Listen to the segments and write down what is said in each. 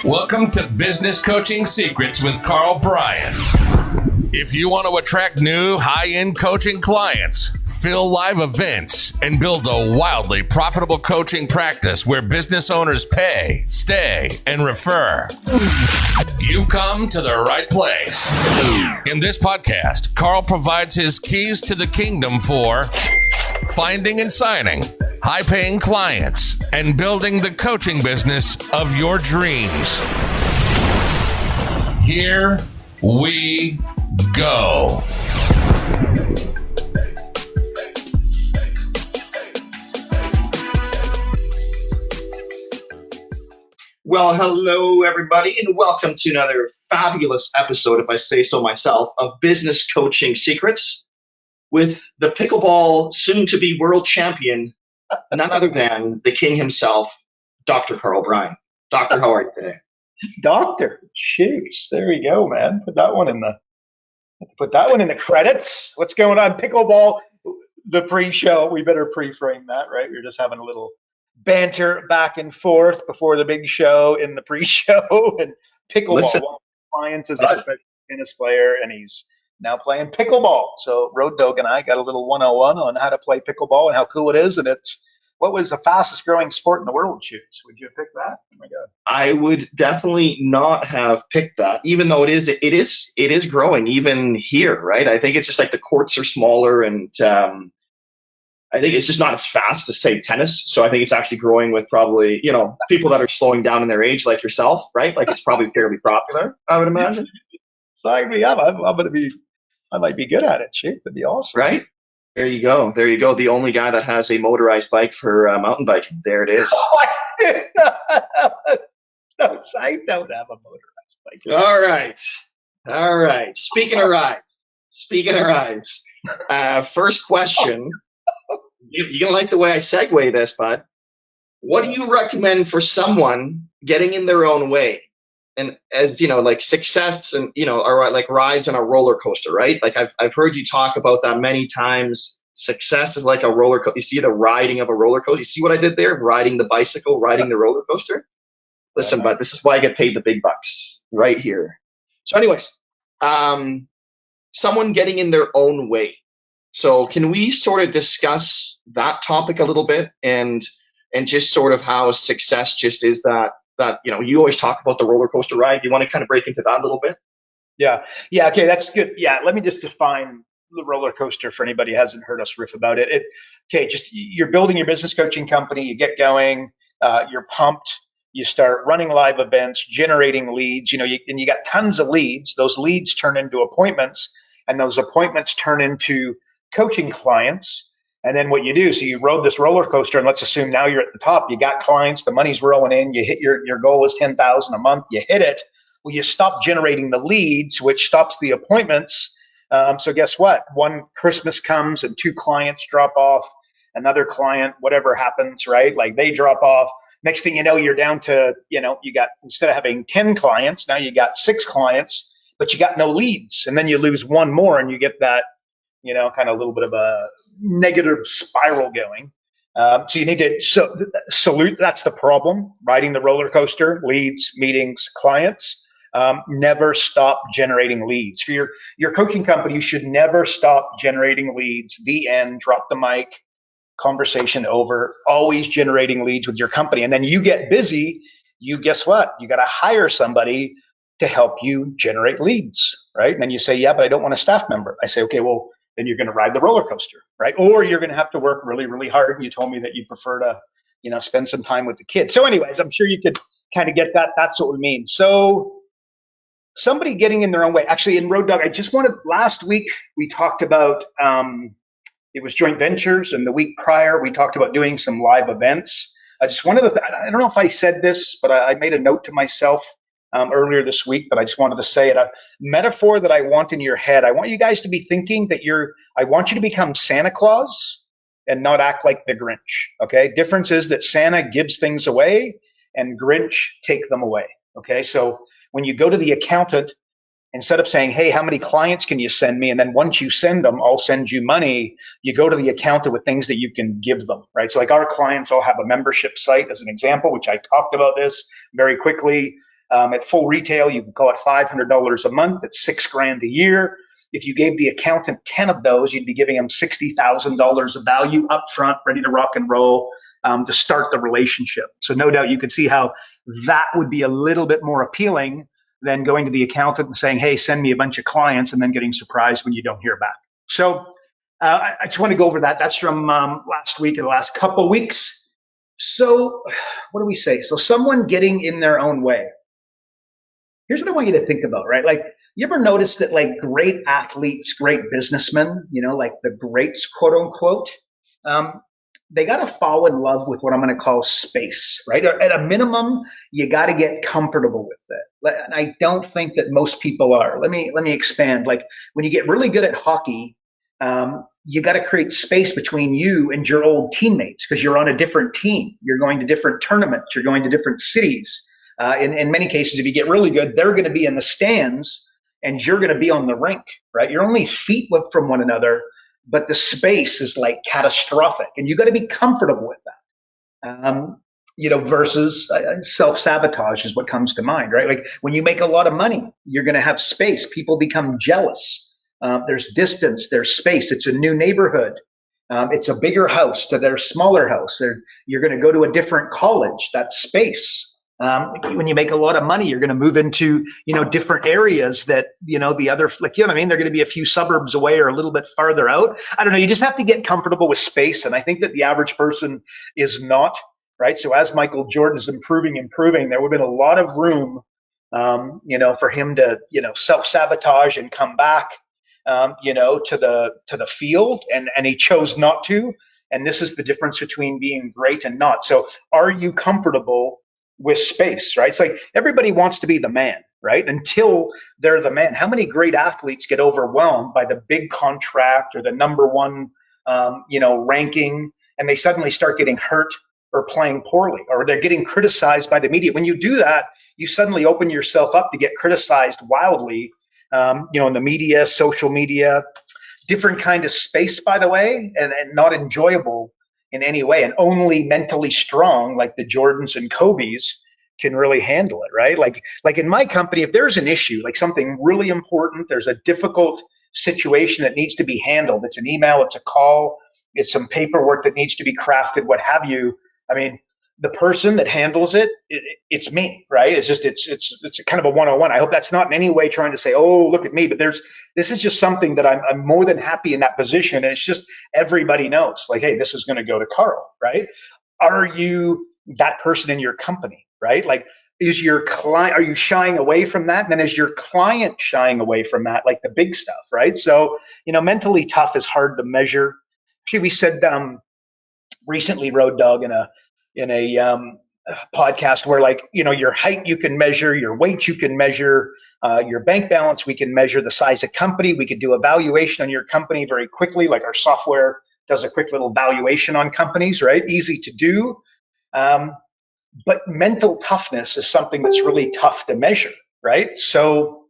Welcome to Business Coaching Secrets with Karl Bryan. If you want to attract new high-end coaching clients, fill live events, and build a wildly profitable coaching practice where business owners pay, stay, and refer, you've come to the right place. In this podcast, Karl provides his keys to the kingdom for finding and signing high-paying clients and building the coaching business of your dreams. Here we go. Well, hello, everybody, and welcome to another fabulous episode, if I say so myself, of Business Coaching Secrets with the pickleball soon-to-be world champion, none other than the king himself, Dr. Karl Bryan. Doctor, how are you today? Doctor, shoots. There we go, man. Put that one in the credits. What's going on? Pickleball, the pre-show. We better pre-frame that, right? We're just having a little banter back and forth before the big show in the pre-show. And pickleball. Listen, one of my clients is a professional tennis player, and he's now playing pickleball. So Road Dog and I got a little 101 on how to play pickleball and how cool it is. And it's what was the fastest growing sport in the world, Shoots? Would you have picked that? Oh my God. I would definitely not have picked that, even though it is growing even here, right? I think it's just like the courts are smaller, and I think it's just not as fast as, say, tennis. So I think it's actually growing with probably, people that are slowing down in their age, like yourself, right? Like it's probably fairly popular, I would imagine. So I might be good at it. Shoot, that'd be awesome. Right? There you go. The only guy that has a motorized bike for mountain biking. There it is. No, I don't have a motorized bike. All right. Speaking of rides, first question. You're going to like the way I segue this, bud. What do you recommend for someone getting in their own way? And as you know, like success and, are like rides on a roller coaster, right? Like I've heard you talk about that many times. Success is like a roller coaster. You see the riding of a roller coaster. You see what I did there? Riding the bicycle, riding the roller coaster. Listen, bud, this is why I get paid the big bucks right here. So anyways, someone getting in their own way. So can we sort of discuss that topic a little bit and just sort of how success just is that you always talk about the roller coaster ride. Do you want to kind of break into that a little bit? Yeah. Okay, that's good. Yeah, let me just define the roller coaster for anybody who hasn't heard us riff about it. Just you're building your business coaching company, you get going, you're pumped, you start running live events, generating leads, and you got tons of leads. Those leads turn into appointments, and those appointments turn into coaching clients. And then what you do, so you rode this roller coaster, and let's assume now you're at the top, you got clients, the money's rolling in, you hit your goal is 10,000 a month, you hit it. Well, you stop generating the leads, which stops the appointments. So guess what? One Christmas comes and 2 clients drop off, another client, whatever happens, right? Like they drop off. Next thing you know, you're down to, you got, instead of having 10 clients, now you got 6 clients, but you got no leads. And then you lose one more and you get that, kind of a little bit of a negative spiral going. So you need to salute. That's the problem. Riding the roller coaster, leads, meetings, clients. Never stop generating leads. For your coaching company, you should never stop generating leads. The end, drop the mic, conversation over, always generating leads with your company. And then you get busy, guess what? You got to hire somebody to help you generate leads, right? And then you say, yeah, but I don't want a staff member. I say, okay, well, then you're going to ride the roller coaster, right? Or you're going to have to work really, really hard. And you told me that you prefer to, spend some time with the kids. So anyways, I'm sure you could kind of get that. That's what we mean. So somebody getting in their own way. Actually, in Road Dog, last week we talked about, it was joint ventures. And the week prior, we talked about doing some live events. I don't know if I said this, but I made a note to myself earlier this week, but I just wanted to say it. A metaphor that I want in your head. I want you guys to be thinking that I want you to become Santa Claus and not act like the Grinch. Okay. Difference is that Santa gives things away and Grinch take them away. Okay. So when you go to the accountant, instead of saying, hey, how many clients can you send me? And then once you send them, I'll send you money. You go to the accountant with things that you can give them, right? So like our clients all have a membership site as an example, which I talked about this very quickly. At full retail, you can call it $500 a month. That's $6,000 a year. If you gave the accountant 10 of those, you'd be giving them $60,000 of value up front, ready to rock and roll, to start the relationship. So no doubt you could see how that would be a little bit more appealing than going to the accountant and saying, hey, send me a bunch of clients, and then getting surprised when you don't hear back. So I just want to go over that. That's from last week and the last couple of weeks. So what do we say? So someone getting in their own way. Here's what I want you to think about, right? Like, you ever notice that like great athletes, great businessmen, like the greats, quote unquote, they got to fall in love with what I'm going to call space, right? Or at a minimum, you got to get comfortable with it. And I don't think that most people are. Let me expand. Like, when you get really good at hockey, you got to create space between you and your old teammates, because you're on a different team. You're going to different tournaments. You're going to different cities. In many cases, if you get really good, they're going to be in the stands and you're going to be on the rink, right? You're only feet from one another, but the space is like catastrophic, and you got to be comfortable with that. Versus self-sabotage is what comes to mind, right? Like, when you make a lot of money, you're going to have space. People become jealous. There's distance, there's space. It's a new neighborhood. It's a bigger house to their smaller house. You're going to go to a different college. That's space. When you make a lot of money, you're going to move into, different areas that, the other, like, they're going to be a few suburbs away or a little bit farther out. I don't know. You just have to get comfortable with space. And I think that the average person is not, right? So as Michael Jordan is improving, there would have been a lot of room, for him to, self-sabotage and come back, to the field. And he chose not to. And this is the difference between being great and not. So are you comfortable with space, right? It's like everybody wants to be the man, right? Until they're the man. How many great athletes get overwhelmed by the big contract or the number one, ranking, and they suddenly start getting hurt or playing poorly, or they're getting criticized by the media. When you do that, you suddenly open yourself up to get criticized wildly, in the media, social media, different kind of space, by the way, and not enjoyable in any way, and only mentally strong, like the Jordans and Kobe's, can really handle it, right? Like in my company, if there's an issue, like something really important, there's a difficult situation that needs to be handled. It's an email, it's a call, it's some paperwork that needs to be crafted, what have you. I mean, the person that handles it's me, right? It's kind of a one-on-one. I hope that's not in any way trying to say, oh, look at me, but this is just something that I'm more than happy in that position. And it's just, everybody knows, like, hey, this is going to go to Karl, right? Are you that person in your company, right? Like, is your client, are you shying away from that? And then is your client shying away from that? Like the big stuff, right? So, mentally tough is hard to measure. Actually, we said, recently, Road Dog, in a podcast where, like, your height you can measure, your weight you can measure, your bank balance we can measure, the size of company. We could do a valuation on your company very quickly, like our software does a quick little valuation on companies, right? Easy to do. But mental toughness is something that's really tough to measure, right? So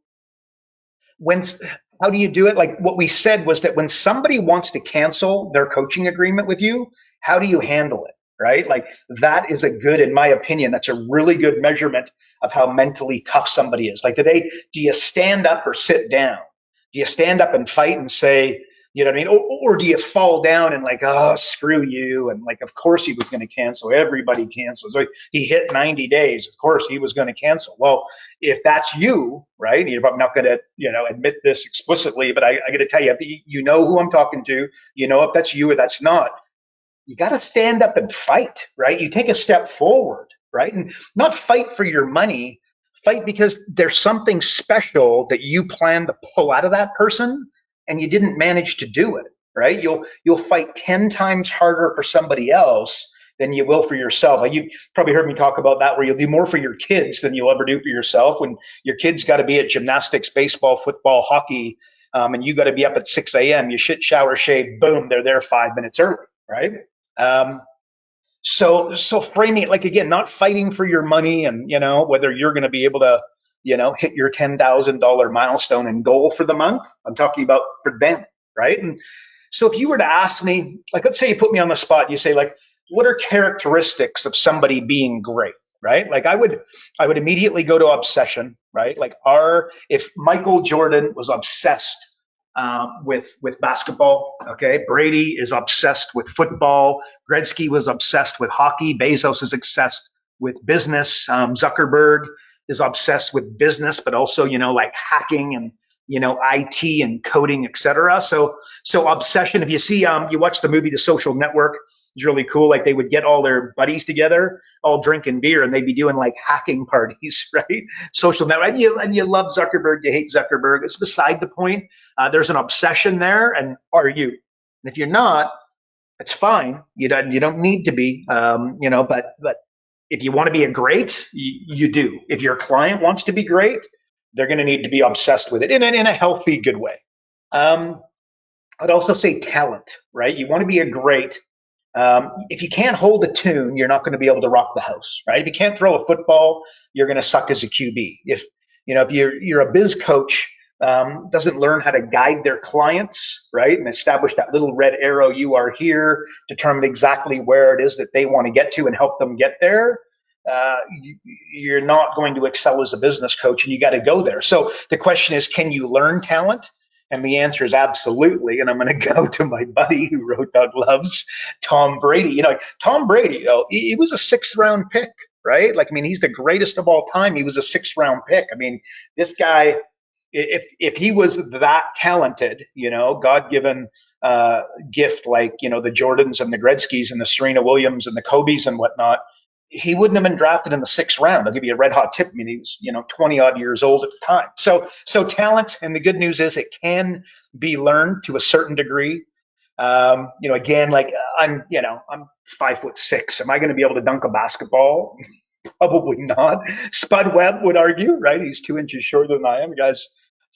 how do you do it? Like, what we said was that when somebody wants to cancel their coaching agreement with you, how do you handle it? Right? Like, that is in my opinion, that's a really good measurement of how mentally tough somebody is. Like, do you stand up or sit down? Do you stand up and fight and say, you know what I mean? Or do you fall down and like, oh, screw you? And like, of course he was going to cancel. Everybody cancels. Like, he hit 90 days. Of course he was going to cancel. Well, if that's you, right? I'm not going to, admit this explicitly, but I got to tell you, you know who I'm talking to. You know if that's you or that's not. You got to stand up and fight, right? You take a step forward, right? And not fight for your money, fight because there's something special that you plan to pull out of that person and you didn't manage to do it, right? You'll fight 10 times harder for somebody else than you will for yourself. Like, you probably heard me talk about that, where you'll do more for your kids than you'll ever do for yourself. When your kids got to be at gymnastics, baseball, football, hockey, and you got to be up at 6 a.m., you shit, shower, shave, boom, they're there 5 minutes early, right? So framing it, like, again, not fighting for your money and, whether you're going to be able to, hit your $10,000 milestone and goal for the month. I'm talking about for them, right? And so if you were to ask me, like, let's say you put me on the spot, you say, like, what are characteristics of somebody being great, right? Like I would immediately go to obsession, right? Like if Michael Jordan was obsessed with basketball, okay, Brady is obsessed with football, Gretzky was obsessed with hockey, Bezos is obsessed with business, Zuckerberg is obsessed with business, but also like hacking and IT and coding, etc. So obsession. If you see, you watch the movie The Social Network, it's really cool. Like they would get all their buddies together, all drinking beer, and they'd be doing like hacking parties, right? Social network. And you love Zuckerberg, you hate Zuckerberg. It's beside the point. There's an obsession there, and are you? And if you're not, it's fine. You don't need to be. But if you want to be a great, you do. If your client wants to be great, they're going to need to be obsessed with it in a healthy, good way. I'd also say talent, right? You want to be a great. If you can't hold a tune, you're not going to be able to rock the house, right? If you can't throw a football, you're going to suck as a QB. If you're a biz coach, doesn't learn how to guide their clients, right, and establish that little red arrow, you are here, determine exactly where it is that they want to get to and help them get there. You're not going to excel as a business coach, and you got to go there. So the question is, can you learn talent? And the answer is absolutely. And I'm going to go to my buddy who Road Dog loves, Tom Brady. Tom Brady, he was a sixth round pick, right? Like, I mean, he's the greatest of all time. He was a sixth round pick. I mean, this guy, if he was that talented, God given gift like the Jordans and the Gretzkys and the Serena Williams and the Kobes and whatnot, he wouldn't have been drafted in the sixth round. I'll give you a red hot tip. I mean, he was 20 odd years old at the time. So talent, and the good news is it can be learned to a certain degree. Again, like I'm 5'6". Am I going to be able to dunk a basketball? Probably not. Spud Webb would argue, right? He's 2 inches shorter than I am. The guy's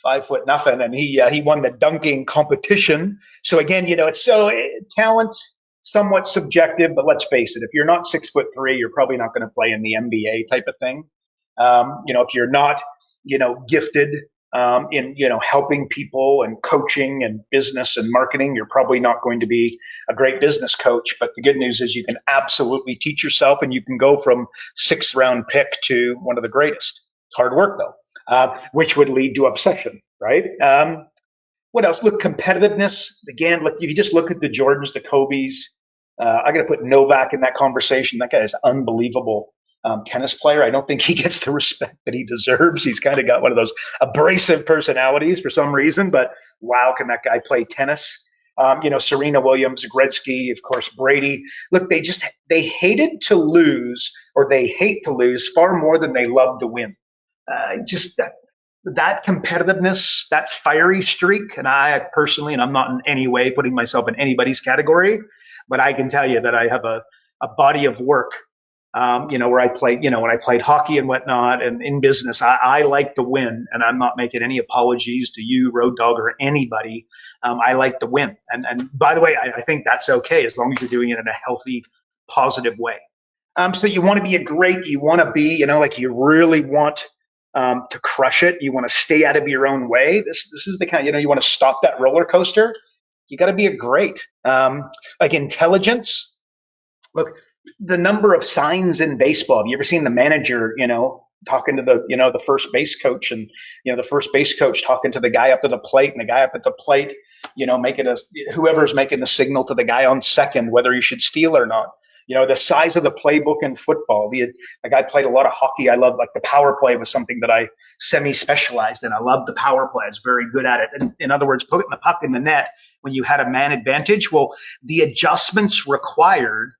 5 foot nothing, and he won the dunking competition. So again, it's talent, somewhat subjective, but let's face it, if you're not 6'3", you're probably not going to play in the NBA type of thing. If you're not, gifted in, helping people and coaching and business and marketing, you're probably not going to be a great business coach. But the good news is you can absolutely teach yourself, and you can go from sixth round pick to one of the greatest. Hard work though, which would lead to obsession, right? What else? Look, competitiveness. Again, look, if you just look at the Jordans, the Kobes, I got to put Novak in that conversation. That guy is unbelievable tennis player. I don't think he gets the respect that he deserves. He's kind of got one of those abrasive personalities for some reason, but wow, can that guy play tennis? Serena Williams, Gretzky, of course, Brady. Look, they hated to lose, or they hate to lose far more than they love to win. That competitiveness, that fiery streak, and I personally, and I'm not in any way putting myself in anybody's category, but I can tell you that I have a body of work, where I played, when I played hockey and whatnot, and in business, I like to win, and I'm not making any apologies to you, Road Dog, or anybody. I like to win, and by the way, I think that's okay as long as you're doing it in a healthy, positive way. So you want to be you want to be, like you really want to crush it. You want to stay out of your own way. This is the kind, you want to stop that roller coaster. You got to be a great, like intelligence. Look, the number of signs in baseball. Have you ever seen the manager, talking to the first base coach, and, the first base coach talking to the guy up to the plate, and the guy up at the plate, whoever's making the signal to the guy on second, whether he should steal or not. The size of the playbook in football. Like I played a lot of hockey. I love, like, the power play was something that I semi-specialized in. I loved the power play. I was very good at it. And in other words, putting the puck in the net when you had a man advantage. Well, the adjustments required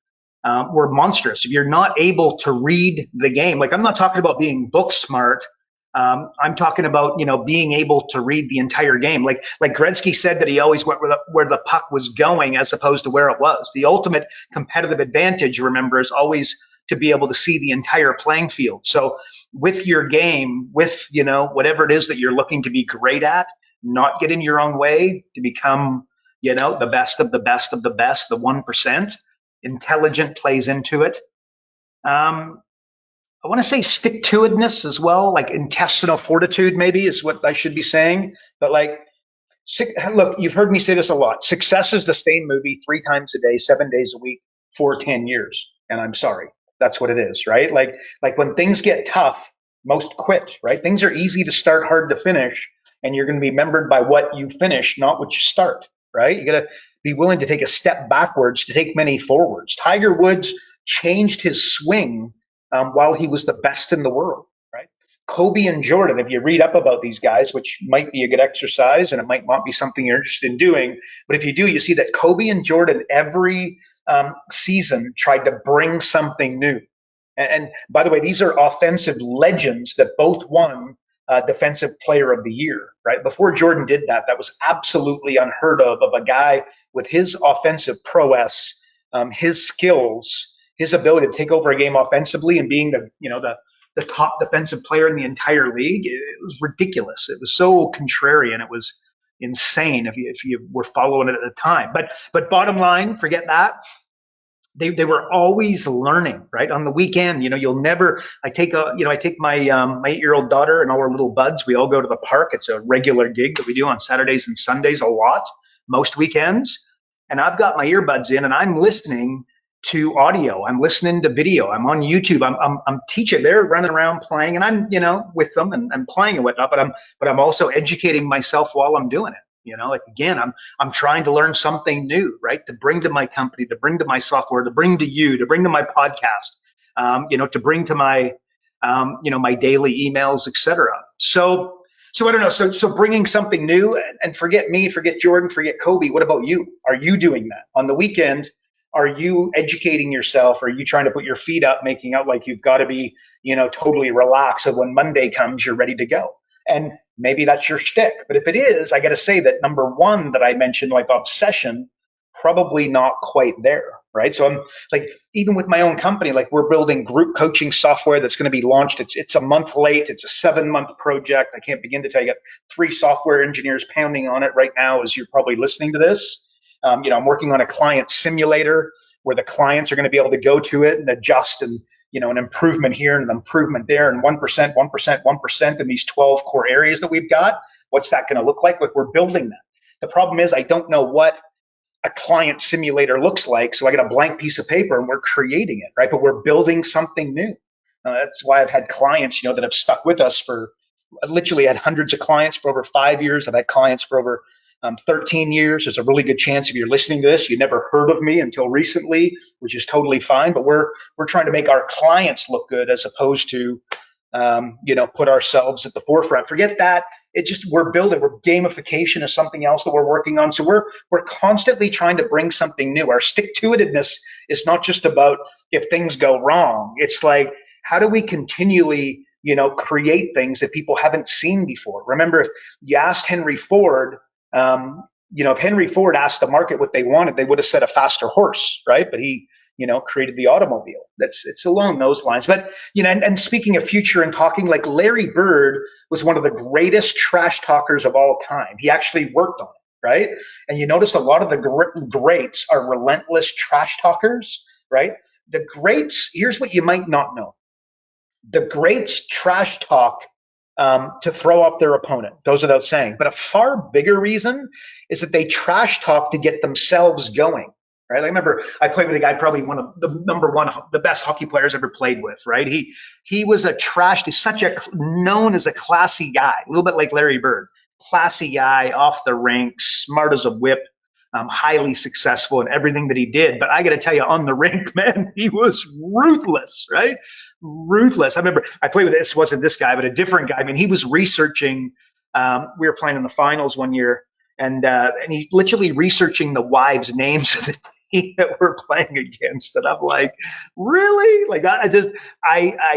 were monstrous. If you're not able to read the game, like I'm not talking about being book smart. I'm talking about, being able to read the entire game. Like Gretzky said that he always went where the puck was going as opposed to where it was. The ultimate competitive advantage, remember, is always to be able to see the entire playing field. So with your game, with, whatever it is that you're looking to be great at, not get in your own way to become, the best of the best of the best, the 1%. Intelligent plays into it. I want to say stick-to-itness as well, like intestinal fortitude maybe is what I should be saying. But look, you've heard me say this a lot. Success is the same movie 3 times a day, 7 days a week, for 10 years. And I'm sorry. That's what it is, right? Like when things get tough, most quit, right? Things are easy to start, hard to finish, and you're going to be remembered by what you finish, not what you start, right? You got to be willing to take a step backwards to take many forwards. Tiger Woods changed his swing while he was the best in the world, right? Kobe and Jordan, if you read up about these guys, which might be a good exercise and it might not be something you're interested in doing, but if you do, you see that Kobe and Jordan every season tried to bring something new. And by the way, these are offensive legends that both won Defensive Player of the Year, right? Before Jordan did that, that was absolutely unheard of a guy with his offensive prowess, his skills, his ability to take over a game offensively and being the top defensive player in the entire league. It was ridiculous. It was so contrarian. It was insane if you were following it at the time. But bottom line, forget that. They were always learning, right? On the weekend, you'll never. I take my 8-year-old daughter and all our little buds. We all go to the park. It's a regular gig that we do on Saturdays and Sundays a lot, most weekends. And I've got my earbuds in and I'm listening to audio. I'm listening to video. I'm on YouTube. I'm teaching. They're running around playing, and I'm with them and playing and whatnot. But I'm also educating myself while I'm doing it. Like again, I'm trying to learn something new, right? To bring to my company, to bring to my software, to bring to you, to bring to my podcast, to bring to my, my daily emails, etc. So I don't know. So bringing something new, and forget me, forget Jordan, forget Kobe. What about you? Are you doing that on the weekend? Are you educating yourself? Are you trying to put your feet up, making out like you've got to be, totally relaxed, so when Monday comes, you're ready to go? And maybe that's your shtick. But if it is, I got to say that number one that I mentioned, like obsession, probably not quite there, right? So I'm like, even with my own company, like we're building group coaching software that's going to be launched. It's a month late. It's a 7-month project. I can't begin to tell you. I got 3 software engineers pounding on it right now as you're probably listening to this. I'm working on a client simulator where the clients are going to be able to go to it and adjust and an improvement here and an improvement there, and 1%, 1%, 1% in these 12 core areas that we've got. What's that going to look like? Like we're building that. The problem is I don't know what a client simulator looks like, so I got a blank piece of paper and we're creating it, right? But we're building something new. That's why I've had clients, that have stuck with us I've literally had hundreds of clients for over 5 years. I've had clients for over 13 years. There's a really good chance if you're listening to this, you never heard of me until recently, which is totally fine. But we're trying to make our clients look good as opposed to, put ourselves at the forefront. Forget that. We're building. We're gamification is something else that we're working on. So we're constantly trying to bring something new. Our stick-to-itiveness is not just about if things go wrong. It's like, how do we continually, create things that people haven't seen before? Remember, if you asked Henry Ford, if Henry Ford asked the market what they wanted, they would have said a faster horse, right? But he, created the automobile. It's along those lines. But, and speaking of future and talking, like Larry Bird was one of the greatest trash talkers of all time. He actually worked on it, right? And you notice a lot of the greats are relentless trash talkers, right? The greats, here's what you might not know. The greats trash talk to throw up their opponent, goes without saying. But a far bigger reason is that they trash talk to get themselves going, right? I remember I played with a guy, probably one of the best hockey players I ever played with, right? He was he's known as a classy guy, a little bit like Larry Bird, classy guy, off the rink, smart as a whip, highly successful in everything that he did. But I got to tell you, on the rink, man, he was ruthless, right? Ruthless. I remember I played with wasn't this guy, but a different guy. I mean, he was researching. We were playing in the finals one year, and he literally researching the wives' names of the team that we're playing against. And I'm like, really? Like I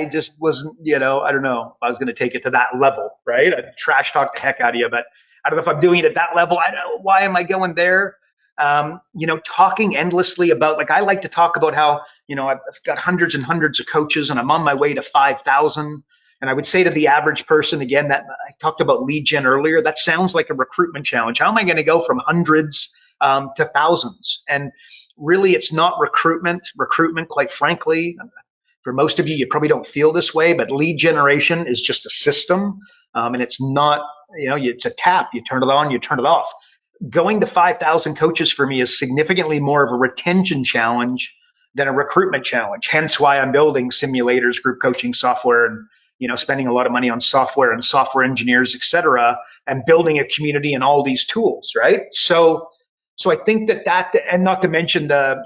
just wasn't, I don't know if I was going to take it to that level, right? I'd trash talk the heck out of you, but I don't know if I'm doing it at that level. I don't know. Why am I going there? Talking endlessly about, like, I like to talk about how, I've got hundreds and hundreds of coaches and I'm on my way to 5,000. And I would say to the average person, again, that I talked about lead gen earlier, that sounds like a recruitment challenge. How am I going to go from hundreds to thousands? And really, it's not recruitment. Recruitment, quite frankly, for most of you, you probably don't feel this way, but lead generation is just a system. And it's not, it's a tap. You turn it on, you turn it off. Going to 5,000 coaches for me is significantly more of a retention challenge than a recruitment challenge. Hence why I'm building simulators, group coaching software, and spending a lot of money on software and software engineers, et cetera, and building a community and all these tools, right? So I think that, and not to mention the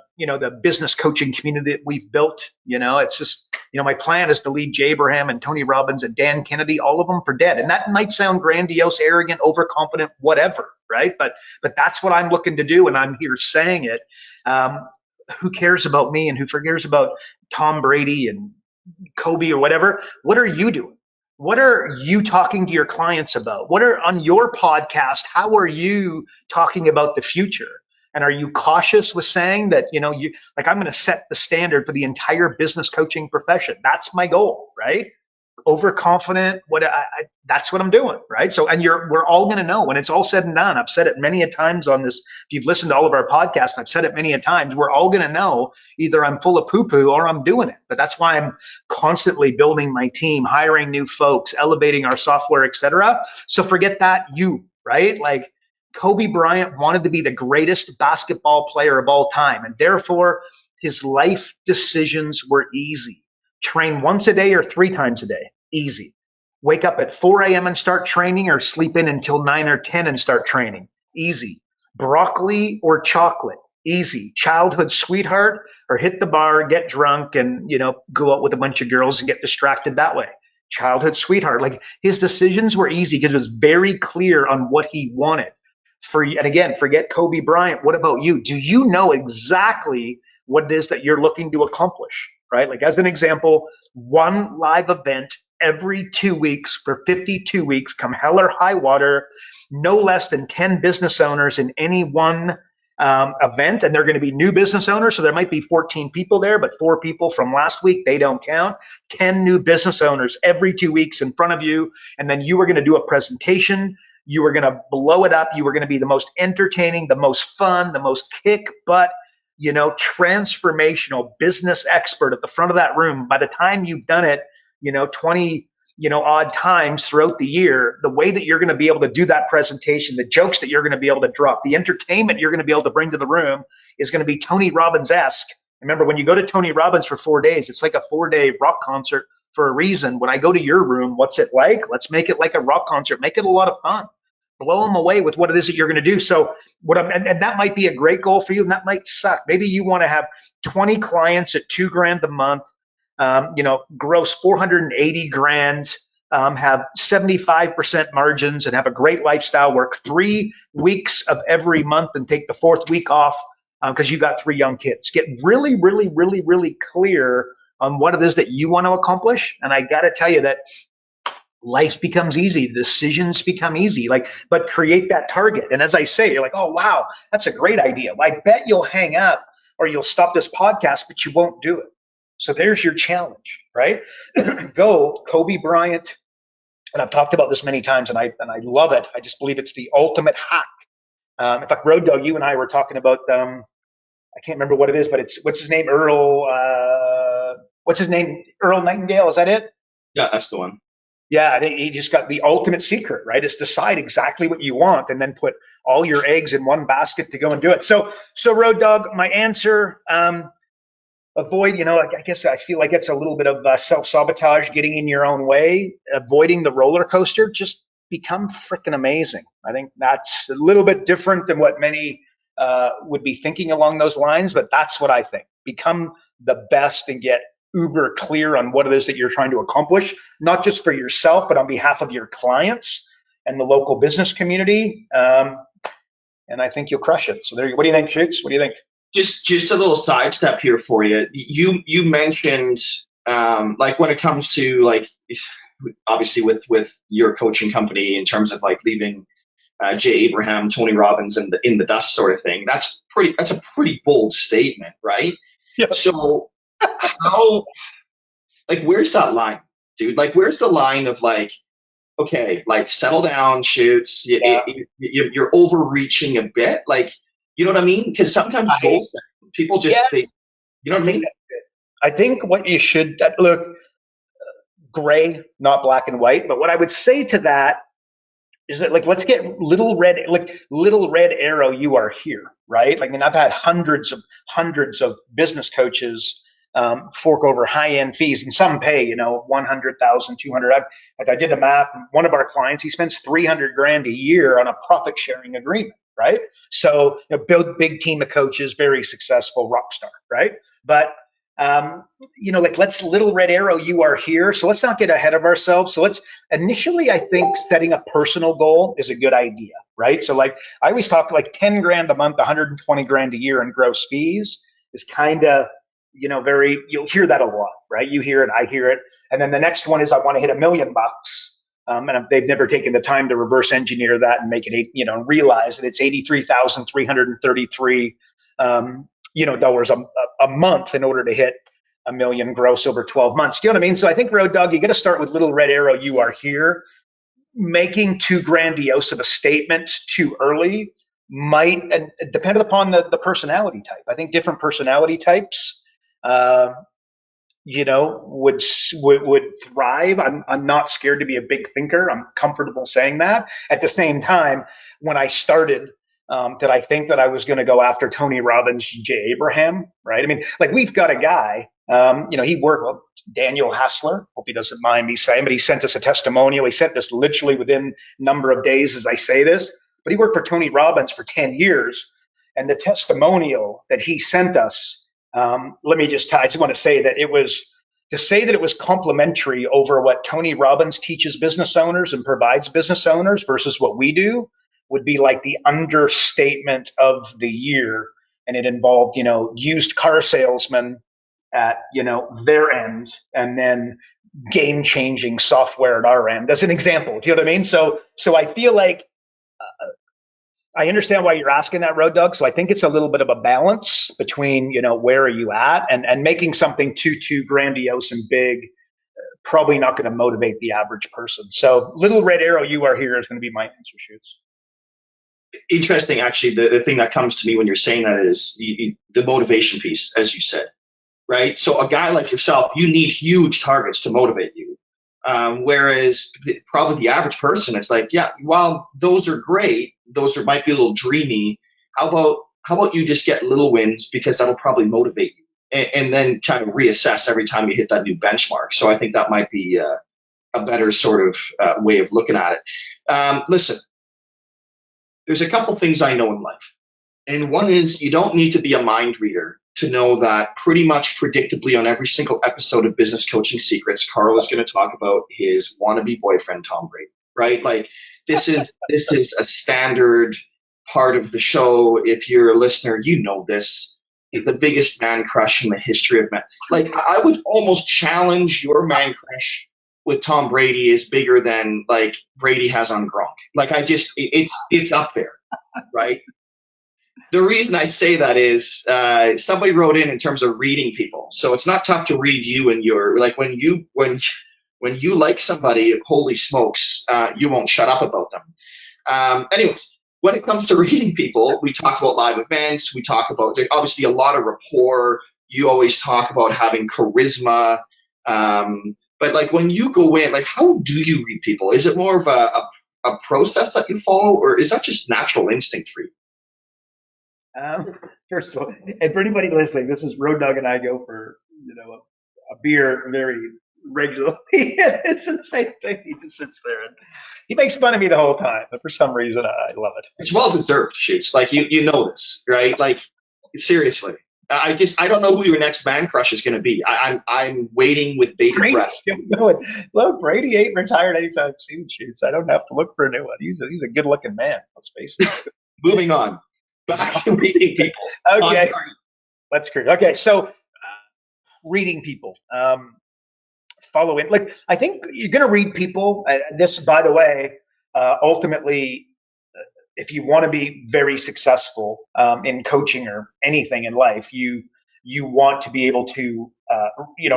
business coaching community that we've built. It's just, my plan is to lead Jay Abraham and Tony Robbins and Dan Kennedy, all of them, for dead. And that might sound grandiose, arrogant, overconfident, whatever, right? But that's what I'm looking to do, and I'm here saying it. Who cares about me, and who cares about Tom Brady and Kobe or whatever? What are you doing? What are you talking to your clients about? What are on your podcast? How are you talking about the future? And are you cautious with saying that, I'm going to set the standard for the entire business coaching profession? That's my goal, right? Overconfident. That's what I'm doing, right? So, and we're all going to know when it's all said and done. I've said it many a times on this. If you've listened to all of our podcasts, I've said it many a times. We're all going to know either I'm full of poo-poo or I'm doing it. But that's why I'm constantly building my team, hiring new folks, elevating our software, etc. So forget that, right? Like Kobe Bryant wanted to be the greatest basketball player of all time, and therefore his life decisions were easy. Train once a day or 3 times a day. Easy. Wake up at 4 a.m. and start training, or sleep in until 9 or 10 and start training. Easy. Broccoli or chocolate. Easy. Childhood sweetheart, or hit the bar, get drunk, and go out with a bunch of girls and get distracted that way. Childhood sweetheart. Like, his decisions were easy because it was very clear on what he wanted. And again, forget Kobe Bryant. What about you? Do you know exactly what it is that you're looking to accomplish? Right? Like, as an example, one live event every 2 weeks for 52 weeks, come hell or high water, no less than 10 business owners in any one event. And they're going to be new business owners. So there might be 14 people there, but 4 people from last week, they don't count. 10 new business owners every 2 weeks in front of you. And then you are going to do a presentation. You are going to blow it up. You are going to be the most entertaining, the most fun, the most kick butt, transformational business expert at the front of that room. By the time you've done it, 20, odd times throughout the year, the way that you're going to be able to do that presentation, the jokes that you're going to be able to drop, the entertainment you're going to be able to bring to the room is going to be Tony Robbins-esque. Remember, when you go to Tony Robbins for 4 days, it's like a 4-day rock concert for a reason. When I go to your room, what's it like? Let's make it like a rock concert. Make it a lot of fun. Blow them away with what it is that you're going to do. So and that might be a great goal for you, and that might suck. Maybe you want to have 20 clients at $2,000 a month, gross 480 grand, have 75% margins, and have a great lifestyle. Work 3 weeks of every month and take the 4th week off because you got 3 young kids. Get really, really, really, really clear on what it is that you want to accomplish. And I got to tell you that life becomes easy. Decisions become easy. But create that target. And as I say, you're like, oh, wow, that's a great idea. Well, I bet you'll hang up or you'll stop this podcast, but you won't do it. So there's your challenge, right? Go Kobe Bryant. And I've talked about this many times, and I love it. I just believe it's the ultimate hack. In fact, Road Dog, you and I were talking about, I can't remember what it is, but what's his name? Earl Nightingale. Is that it? Yeah, that's the one. Yeah, he just got the ultimate secret, right? Is decide exactly what you want and then put all your eggs in one basket to go and do it. So Road Dog, my answer, avoid, I guess I feel like it's a little bit of self-sabotage, getting in your own way, avoiding the roller coaster, just become freaking amazing. I think that's a little bit different than what many would be thinking along those lines, but that's what I think. Become the best and get uber clear on what it is that you're trying to accomplish, not just for yourself, but on behalf of your clients and the local business community. And I think you'll crush it. So there. What do you think, Shoots? What do you think? Just a little sidestep here for you. You mentioned like when it comes to like obviously with your coaching company in terms of like leaving Jay Abraham, Tony Robbins in the dust sort of thing. That's a pretty bold statement, right? Yeah. So how, like, where's that line, dude? Like, where's the line of like, okay, like settle down, Shoots. You're overreaching a bit, like, you know what I mean? Because sometimes people just think, you know what I mean? I think what you should look gray, not black and white. But what I would say to that is that like, let's get little red arrow, you are here, right? Like, I mean, I've had hundreds of business coaches fork over high end fees, and some pay, 100,000, 200. I did the math. One of our clients, he spends 300 grand a year on a profit sharing agreement, right? So, build big team of coaches, very successful rock star, right? But like, let's little red arrow, you are here. So let's not get ahead of ourselves. So let's initially, I think setting a personal goal is a good idea, right? So like, I always talk like 10 grand a month, 120 grand a year in gross fees is kind of, you'll hear that a lot, right? You hear it, I hear it. And then the next one is, I want to hit $1 million. And they've never taken the time to reverse engineer that and make it, realize that it's 83,333, dollars a month in order to hit $1 million gross over 12 months. Do you know what I mean? So I think, Road Dog, you got to start with little red arrow, you are here. Making too grandiose of a statement too early might, and depending upon the personality type. I think different personality types, would thrive. I'm not scared to be a big thinker. I'm comfortable saying that. At the same time, when I started, did I think that I was going to go after Tony Robbins, Jay Abraham, right? I mean, like, we've got a guy, he worked with Daniel Hassler. Hope he doesn't mind me saying, but he sent us a testimonial. He sent this literally within a number of days as I say this, but he worked for Tony Robbins for 10 years. And the testimonial that he sent us, I just want to say that it was, to say that it was complimentary over what Tony Robbins teaches business owners and provides business owners versus what we do would be like the understatement of the year. And it involved, used car salesmen at, their end, and then game changing software at our end as an example. Do you know what I mean? So I feel like, I understand why you're asking that, Road Dog. So I think it's a little bit of a balance between, where are you at, and making something too grandiose and big, probably not going to motivate the average person. So little red arrow, you are here is going to be my answer, Shoots. Interesting, actually. The thing that comes to me when you're saying that is the motivation piece, as you said, right? So a guy like yourself, you need huge targets to motivate you. Whereas probably the average person, it's like, yeah, while those are great, might be a little dreamy. How about you just get little wins, because that'll probably motivate you, and then kind of reassess every time you hit that new benchmark. So I think that might be a better sort of way of looking at it. Listen, there's a couple things I know in life. And one is, you don't need to be a mind reader to know that pretty much predictably on every single episode of Business Coaching Secrets, Karl is going to talk about his wannabe boyfriend, Tom Brady, right? Like, this is a standard part of the show. If you're a listener, you know this. The biggest man crush in the history of men. Like, I would almost challenge your man crush with Tom Brady is bigger than like Brady has on Gronk. Like, it's up there, right? The reason I say that is somebody wrote in terms of reading people. So it's not tough to read you, and your, like, when you like somebody, holy smokes, you won't shut up about them. Anyways, when it comes to reading people, we talk about live events. We talk about obviously a lot of rapport. You always talk about having charisma. But like, when you go in, like, how do you read people? Is it more of a process that you follow, or is that just natural instinct for you? First of all, and for anybody listening, this is Road Dog and I go for a beer very regularly. It's the same thing. He just sits there and he makes fun of me the whole time, but for some reason I love it. It's well deserved, Shoots. Like, you know this, right? Like, seriously. I don't know who your next man crush is going to be. I'm waiting with bated breath. Look, Brady ain't retired anytime soon, Shoots. I don't have to look for a new one. He's a good looking man. Let's face it. Moving on. Back to reading people. Okay. That's great. Okay. So reading people, follow in. Like, I think you're going to read people. This, by the way, ultimately, if you want to be very successful in coaching or anything in life, you want to be able to,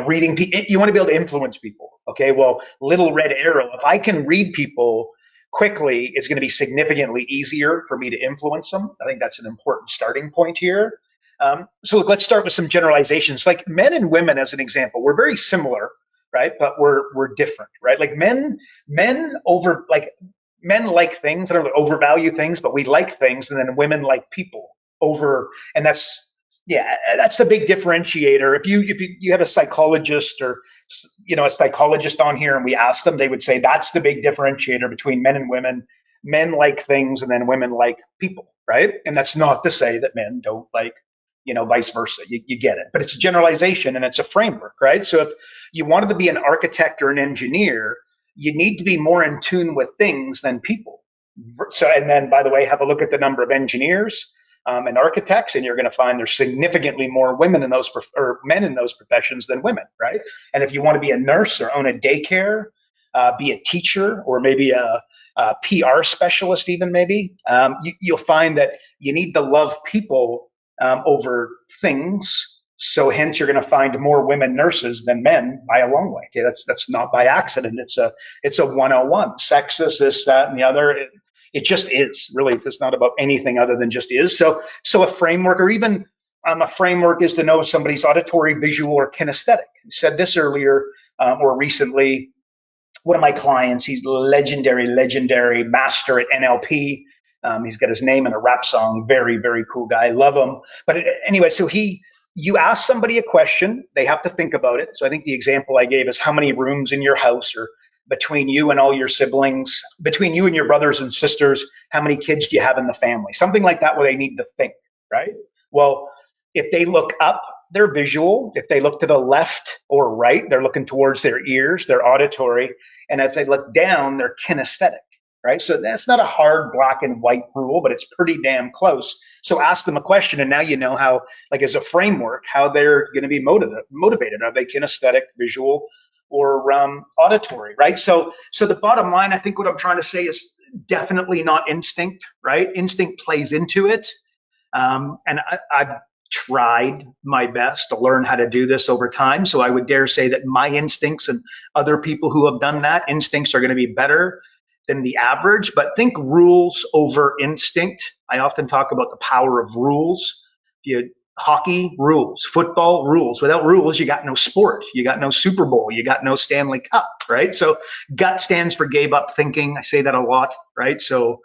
reading people, you want to be able to influence people. Okay. Well, little red arrow. If I can read people quickly, it's going to be significantly easier for me to influence them. I think that's an important starting point here. So look, let's start with some generalizations. Like, men and women, as an example, we're very similar, right? But we're different, right? Like, men over, like, men like things. I don't overvalue things, but we like things, and then women like people and that's the big differentiator. If you have a psychologist or a psychologist on here and we ask them, they would say that's the big differentiator between men and women. Men like things, and then women like people, right? And that's not to say that men don't like, vice versa. You get it, but it's a generalization and it's a framework, right? So if you wanted to be an architect or an engineer, you need to be more in tune with things than people. So, and then, by the way, have a look at the number of engineers and architects, and you're going to find there's significantly more women in those or men in those professions than women, right? And if you want to be a nurse or own a daycare, be a teacher, or maybe a PR specialist, even maybe, you'll find that you need to love people over things. So hence, you're going to find more women nurses than men by a long way. Okay, that's not by accident. It's a 101. Sexist, this, that, and the other. It just is. Really, it's not about anything other than just is. So a framework, or even a framework, is to know somebody's auditory, visual, or kinesthetic. I said this earlier or recently. One of my clients, he's legendary master at NLP. He's got his name in a rap song. Very, very cool guy. Love him. But anyway, so you ask somebody a question, they have to think about it. So I think the example I gave is how many rooms in your house, or between you and all your siblings, between you and your brothers and sisters, how many kids do you have in the family? Something like that, where they need to think, right? Well, if they look up, they're visual. If they look to the left or right, they're looking towards their ears, they're auditory. And if they look down, they're kinesthetic, right? So that's not a hard black and white rule, but it's pretty damn close. So ask them a question, and now you know how, like as a framework, how they're going to be motivated. Are they kinesthetic, visual, or auditory, right? So the bottom line, I think what I'm trying to say is definitely not instinct, right? Instinct plays into it. And I've tried my best to learn how to do this over time. So I would dare say that my instincts, and other people who have done that, instincts are going to be better than the average. But think rules over instinct. I often talk about the power of rules. Hockey rules, football rules. Without rules, you got no sport. You got no Super Bowl. You got no Stanley Cup, right? So gut stands for gave up thinking. I say that a lot, right? So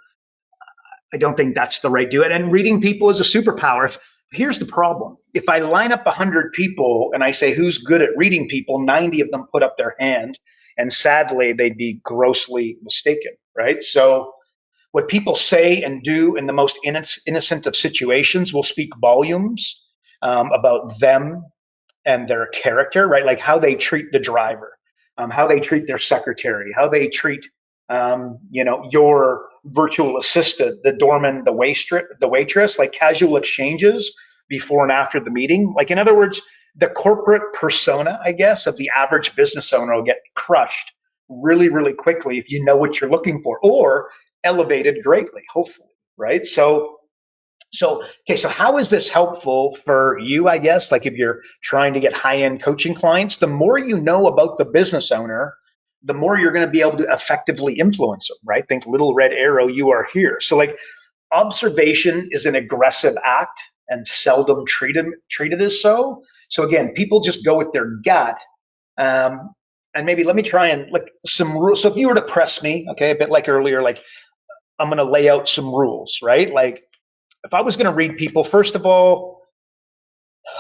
I don't think that's the right do it. And reading people is a superpower. Here's the problem. If I line up 100 people and I say, who's good at reading people, 90 of them put up their hand. And sadly, they'd be grossly mistaken, right? So what people say and do in the most innocent of situations will speak volumes about them and their character, right? Like how they treat the driver, how they treat their secretary, how they treat, your virtual assistant, the doorman, the waitress, like casual exchanges before and after the meeting. Like, in other words, the corporate persona, I guess, of the average business owner will get crushed really, really quickly if you know what you're looking for, or elevated greatly, hopefully, right? So how is this helpful for you, I guess? Like if you're trying to get high-end coaching clients, the more you know about the business owner, the more you're going to be able to effectively influence them, right? Think little red arrow, you are here. So like observation is an aggressive act and seldom treated as so. So again, people just go with their gut. And maybe let me try and like some rules. So if you were to press me, okay, a bit like earlier, like I'm going to lay out some rules, right? Like if I was going to read people, first of all,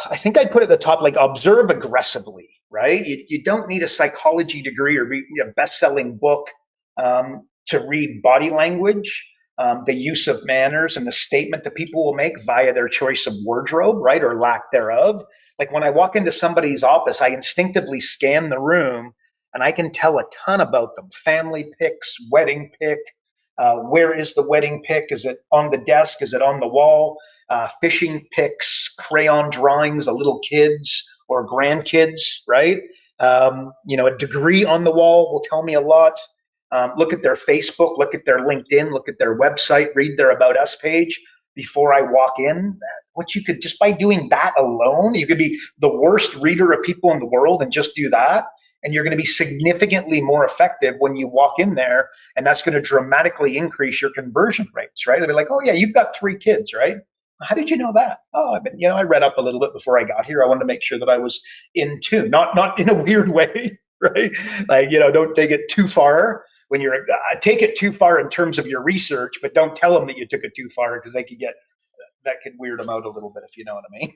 I think I'd put at the top, like observe aggressively, right? You don't need a psychology degree or read a best-selling book to read body language, the use of manners, and the statement that people will make via their choice of wardrobe, right, or lack thereof. Like when I walk into somebody's office, I instinctively scan the room and I can tell a ton about them. Family pics, wedding pic. Where is the wedding pic? Is it on the desk? Is it on the wall? Fishing pics, crayon drawings of little kids or grandkids, right? A degree on the wall will tell me a lot. Look at their Facebook, look at their LinkedIn, look at their website, read their About Us page before I walk in. What you could, just by doing that alone, you could be the worst reader of people in the world and just do that. And you're going to be significantly more effective when you walk in there. And that's going to dramatically increase your conversion rates, right? They'll be like, oh yeah, you've got 3 kids, right? How did you know that? Oh, I read up a little bit before I got here. I wanted to make sure that I was in tune, not in a weird way, right? Like, don't take it too far. when you're take it too far in terms of your research, but don't tell them that you took it too far because that could weird them out a little bit, if you know what I mean.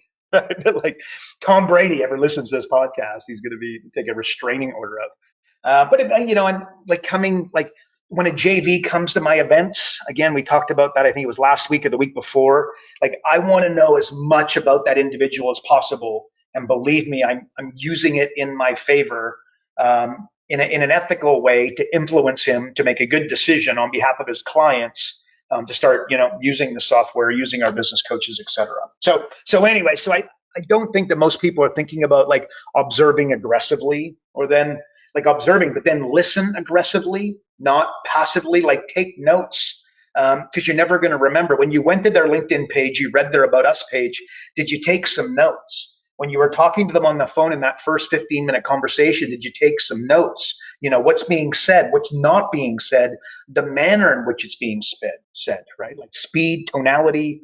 Like Tom Brady ever listens to this podcast, he's going to take a restraining order out. But and like coming like when a JV comes to my events, again, we talked about that. I think it was last week or the week before. Like I want to know as much about that individual as possible, and believe me, I'm using it in my favor. In an ethical way to influence him to make a good decision on behalf of his clients, to start, using the software, using our business coaches, et cetera. So anyway, I don't think that most people are thinking about like observing aggressively or then like observing, but then listen aggressively, not passively, like take notes. Because you're never going to remember. When you went to their LinkedIn page, you read their About Us page, did you take some notes? When you were talking to them on the phone in that first 15-minute conversation, did you take some notes? What's being said, what's not being said, the manner in which it's being said, right? Like speed, tonality,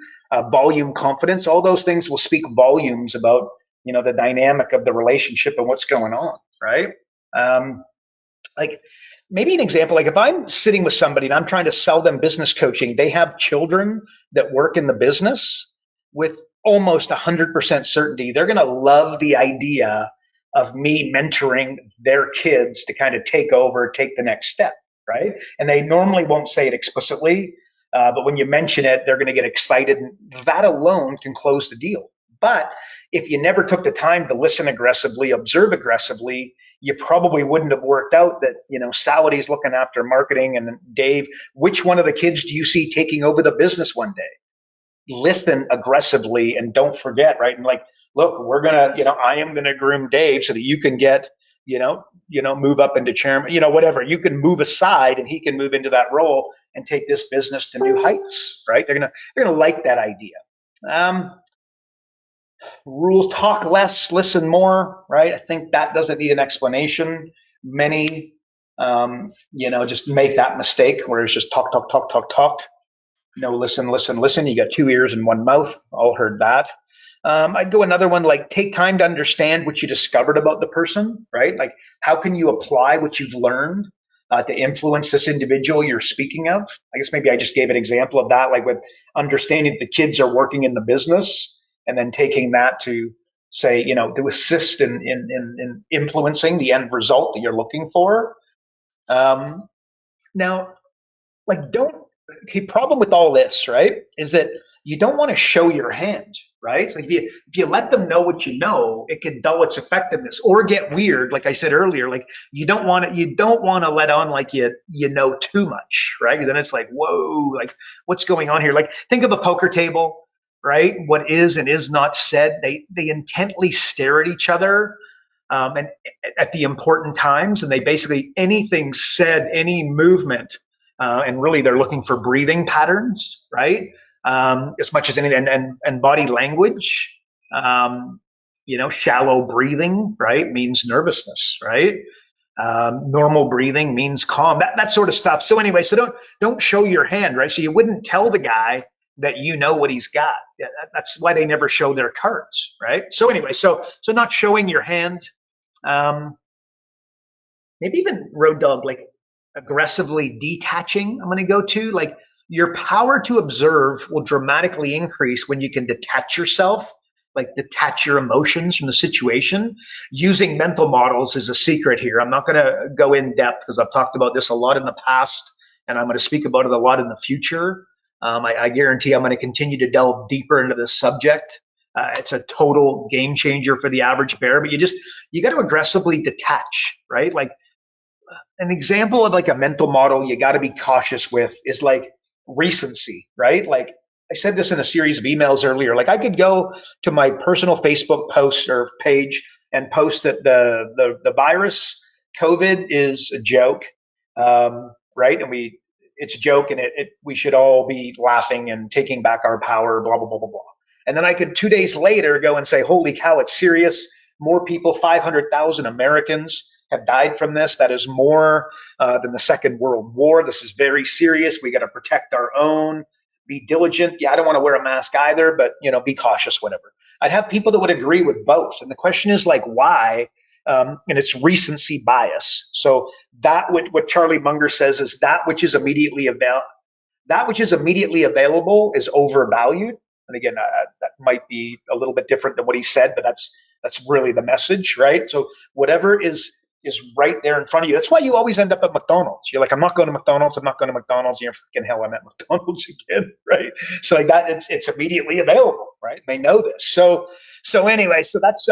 volume, confidence, all those things will speak volumes about, the dynamic of the relationship and what's going on, right? Like maybe an example, like if I'm sitting with somebody and I'm trying to sell them business coaching, they have children that work in the business, with almost 100% certainty, they're going to love the idea of me mentoring their kids to kind of take the next step, right? And they normally won't say it explicitly, but when you mention it, they're going to get excited. And that alone can close the deal. But if you never took the time to listen aggressively, observe aggressively, you probably wouldn't have worked out that, Sally's looking after marketing and Dave, which one of the kids do you see taking over the business one day? Listen aggressively and don't forget, right? And like, look, we're going to, I am going to groom Dave so that you can get, move up into chairman, whatever. You can move aside and he can move into that role and take this business to new heights, right? They're going to like that idea. Rules: talk less, listen more, right? I think that doesn't need an explanation. Many, just make that mistake where it's just talk, talk, talk, talk, talk. No, listen, listen, listen. You got two ears and one mouth. All heard that. I'd go another one, like take time to understand what you discovered about the person, right? Like how can you apply what you've learned to influence this individual you're speaking of? I guess maybe I just gave an example of that, like with understanding that the kids are working in the business and then taking that to say, to assist in influencing the end result that you're looking for. Now, like problem with all this, right, is that you don't want to show your hand, right? So if you let them know what you know, it can dull its effectiveness or get weird. Like I said earlier, like you don't want to let on like you know too much, right? Then it's like, whoa, like what's going on here? Like think of a poker table, right? What is and is not said. They intently stare at each other, and at the important times, and they basically anything said, any movement. And really, they're looking for breathing patterns, right? As much as anything, and body language. Shallow breathing, right, means nervousness, right? Normal breathing means calm. That sort of stuff. So anyway, so don't show your hand, right? So you wouldn't tell the guy that you know what he's got. That's why they never show their cards, right? So anyway, so not showing your hand. Maybe even road dog, like aggressively detaching. I'm going to go to like your power to observe will dramatically increase when you can detach yourself, like detach your emotions from the situation. Using mental models is a secret here. I'm not going to go in depth because I've talked about this a lot in the past and I'm going to speak about it a lot in the future. I guarantee I'm going to continue to delve deeper into this subject. It's a total game changer for the average bear, but you got to aggressively detach, right? Like, an example of like a mental model you got to be cautious with is like recency, right? Like I said this in a series of emails earlier. Like I could go to my personal Facebook post or page and post that the virus, COVID, is a joke, right? And it's a joke, and we should all be laughing and taking back our power, blah blah blah blah blah. And then I could 2 days later go and say, holy cow, it's serious. More people, 500,000 Americans have died from this. That is more than the Second World War. This is very serious. We got to protect our own. Be diligent. Yeah, I don't want to wear a mask either, but be cautious, whatever. I'd have people that would agree with both. And the question is like, why? and it's recency bias. So what Charlie Munger says is that which is immediately available is overvalued. And again, that might be a little bit different than what he said, but that's really the message, right? So whatever is right there in front of you. That's why you always end up at McDonald's. You're like, I'm not going to McDonald's. I'm not going to McDonald's. You're freaking hell, I'm at McDonald's again, right? So like that, it's immediately available, right? They know this. So anyway, so that's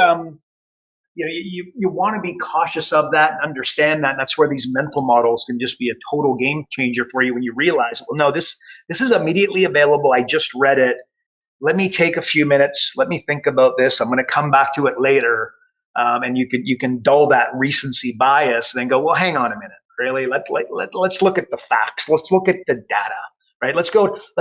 you want to be cautious of that and understand that. And that's where these mental models can just be a total game changer for you when you realize, well, no, this is immediately available. I just read it. Let me take a few minutes. Let me think about this. I'm going to come back to it later. And you can dull that recency bias and then go, well, hang on a minute, really? Let's look at the facts. Let's look at the data, right? Let's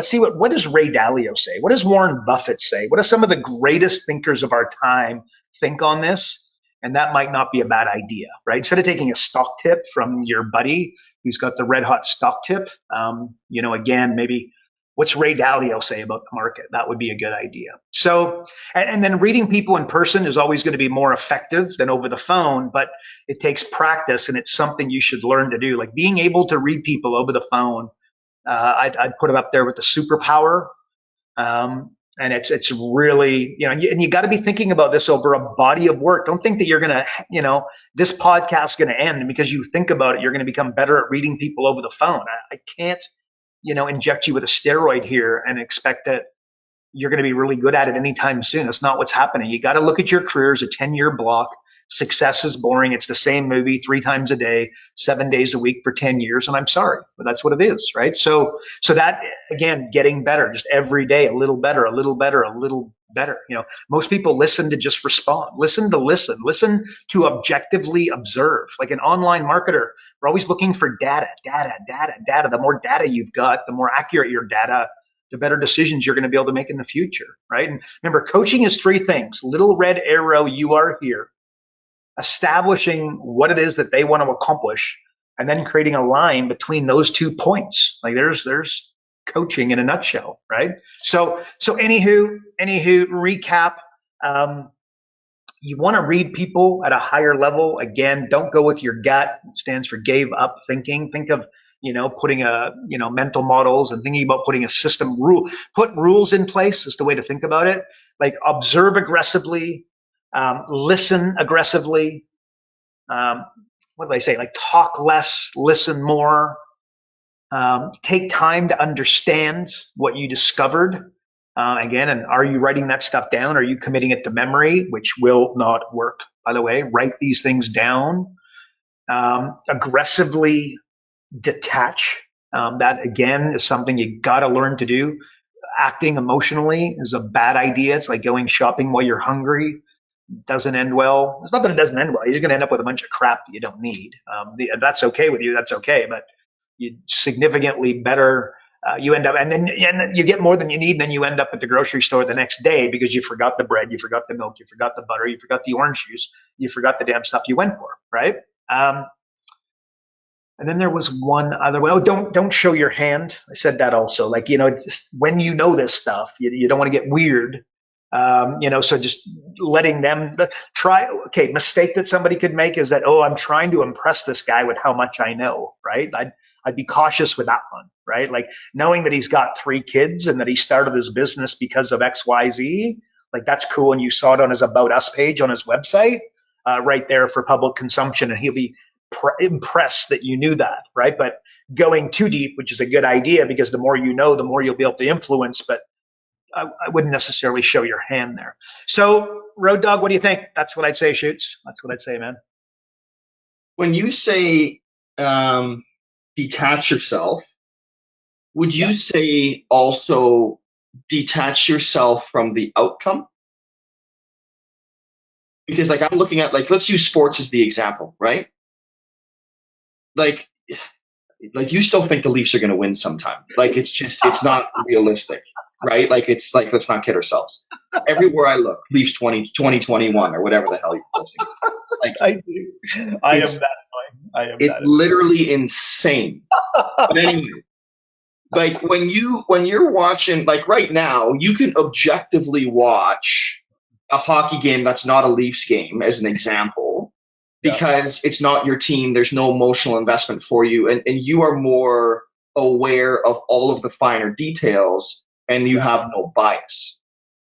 see what does Ray Dalio say? What does Warren Buffett say? What do some of the greatest thinkers of our time think on this? And that might not be a bad idea, right? Instead of taking a stock tip from your buddy who's got the red hot stock tip, again, maybe what's Ray Dalio say about the market? That would be a good idea. So, and then reading people in person is always going to be more effective than over the phone, but it takes practice and it's something you should learn to do. Like being able to read people over the phone, I'd put it up there with the superpower. And it's really, and you got to be thinking about this over a body of work. Don't think that you're going to, this podcast is going to end. And because you think about it, you're going to become better at reading people over the phone. I can't, inject you with a steroid here and expect that you're going to be really good at it anytime soon. That's not what's happening. You got to look at your career as a 10-year block. Success is boring. It's the same movie 3 times a day, 7 days a week for 10 years. And I'm sorry, but that's what it is, right? So that, again, getting better, just every day, a little better, a little better, a little better. Most people listen to just respond, listen to objectively observe. Like an online marketer, we're always looking for data. The more data you've got, the more accurate your data, the better decisions you're going to be able to make in the future, right? And remember, coaching is 3 things. Little red arrow, you are here. Establishing what it is that they want to accomplish, and then creating a line between those 2 points. Like there's coaching in a nutshell, right? So anywho, recap. You want to read people at a higher level. Again, don't go with your gut. It stands for gave up thinking. Think of putting mental models and thinking about putting a system put rules in place is the way to think about it. Like observe aggressively, listen aggressively. What did I say? Like talk less, listen more. Take time to understand what you discovered. Again, and are you writing that stuff down? Are you committing it to memory, which will not work, by the way? Write these things down. Aggressively detach. That, again, is something you got to learn to do. Acting emotionally is a bad idea. It's like going shopping while you're hungry. Doesn't end well. It's not that it doesn't end well. You're just going to end up with a bunch of crap that you don't need. That's okay with you. That's okay. But you significantly better. You end up, and you get more than you need. And then you end up at the grocery store the next day because you forgot the bread, you forgot the milk, you forgot the butter, you forgot the orange juice, you forgot the damn stuff you went for, right? And then there was one other way. Oh, don't show your hand. I said that also. Like, just when you know this stuff, you don't want to get weird. So just letting them try. Okay, mistake that somebody could make is that, I'm trying to impress this guy with how much I know, right? I'd be cautious with that one, right? Like knowing that he's got 3 kids and that he started his business because of XYZ, like that's cool. And you saw it on his About Us page on his website, right there for public consumption. And he'll be impressed that you knew that, right? But going too deep, which is a good idea because the more you know, the more you'll be able to influence. But I wouldn't necessarily show your hand there. So, Road Dog, what do you think? That's what I'd say, Shoots. That's what I'd say, man. When you say detach yourself, would you say also detach yourself from the outcome? Because like I'm looking at, like, let's use sports as the example, right? Like you still think the Leafs are going to win sometime. Like it's not realistic, right? Like it's like, let's not kid ourselves. Everywhere I look, Leafs 2021 or whatever the hell you're posting. Like I do. I am that. It's literally insane. But anyway, like when you're watching, like right now, you can objectively watch a hockey game that's not a Leafs game, as an example, because it's not your team. There's no emotional investment for you, and you are more aware of all of the finer details, and you have no bias.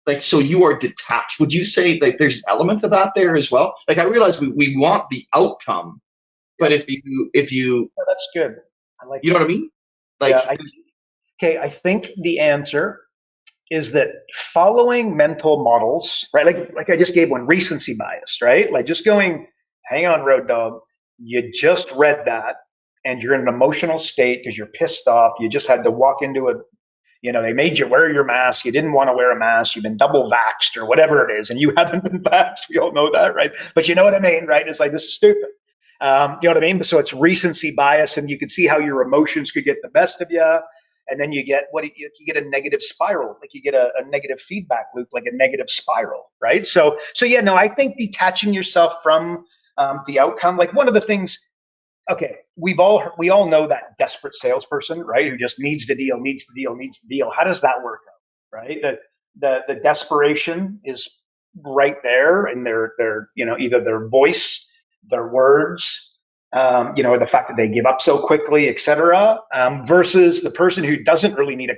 Like, so you are detached. Would you say like there's an element of that there as well? Like, I realize we want the outcome, but if you that's good. I like you know what I mean? Like, I think the answer is that following mental models, right? Like I just gave one, recency bias, right? Like just going, hang on, road dog, you just read that and you're in an emotional state because you're pissed off. You just had to walk into a, they made you wear your mask. You didn't want to wear a mask. You've been double vaxxed or whatever it is, and you haven't been vaxxed. We all know that, right? But you know what I mean, right? It's like, this is stupid. You know what I mean? So it's recency bias, and you can see how your emotions could get the best of you. And then you get you get a negative spiral, like you get a negative feedback loop, like a negative spiral, right? So yeah, no, I think detaching yourself from the outcome, like one of the things, okay, we all know that desperate salesperson, right, who just needs the deal. How does that work out, right? The desperation is right there, and their either their voice, their words, the fact that they give up so quickly, et cetera, versus the person who doesn't really need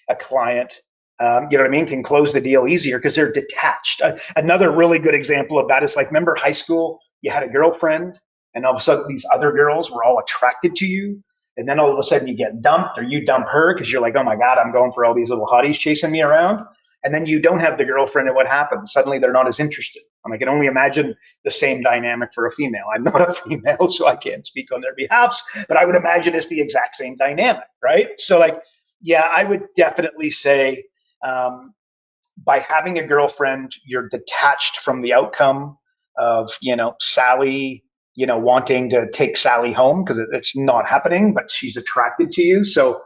a client, you know what I mean, can close the deal easier because they're detached. Another really good example of that is like, remember high school, you had a girlfriend and all of a sudden these other girls were all attracted to you. And then all of a sudden you get dumped or you dump her because you're like, oh my God, I'm going for all these little hotties chasing me around. And then you don't have the girlfriend, and what happens? Suddenly they're not as interested. And I can only imagine the same dynamic for a female. I'm not a female, so I can't speak on their behalfs, but I would imagine it's the exact same dynamic, right? So like, yeah, I would definitely say by having a girlfriend, you're detached from the outcome of, Sally, wanting to take Sally home because it's not happening, but she's attracted to you. So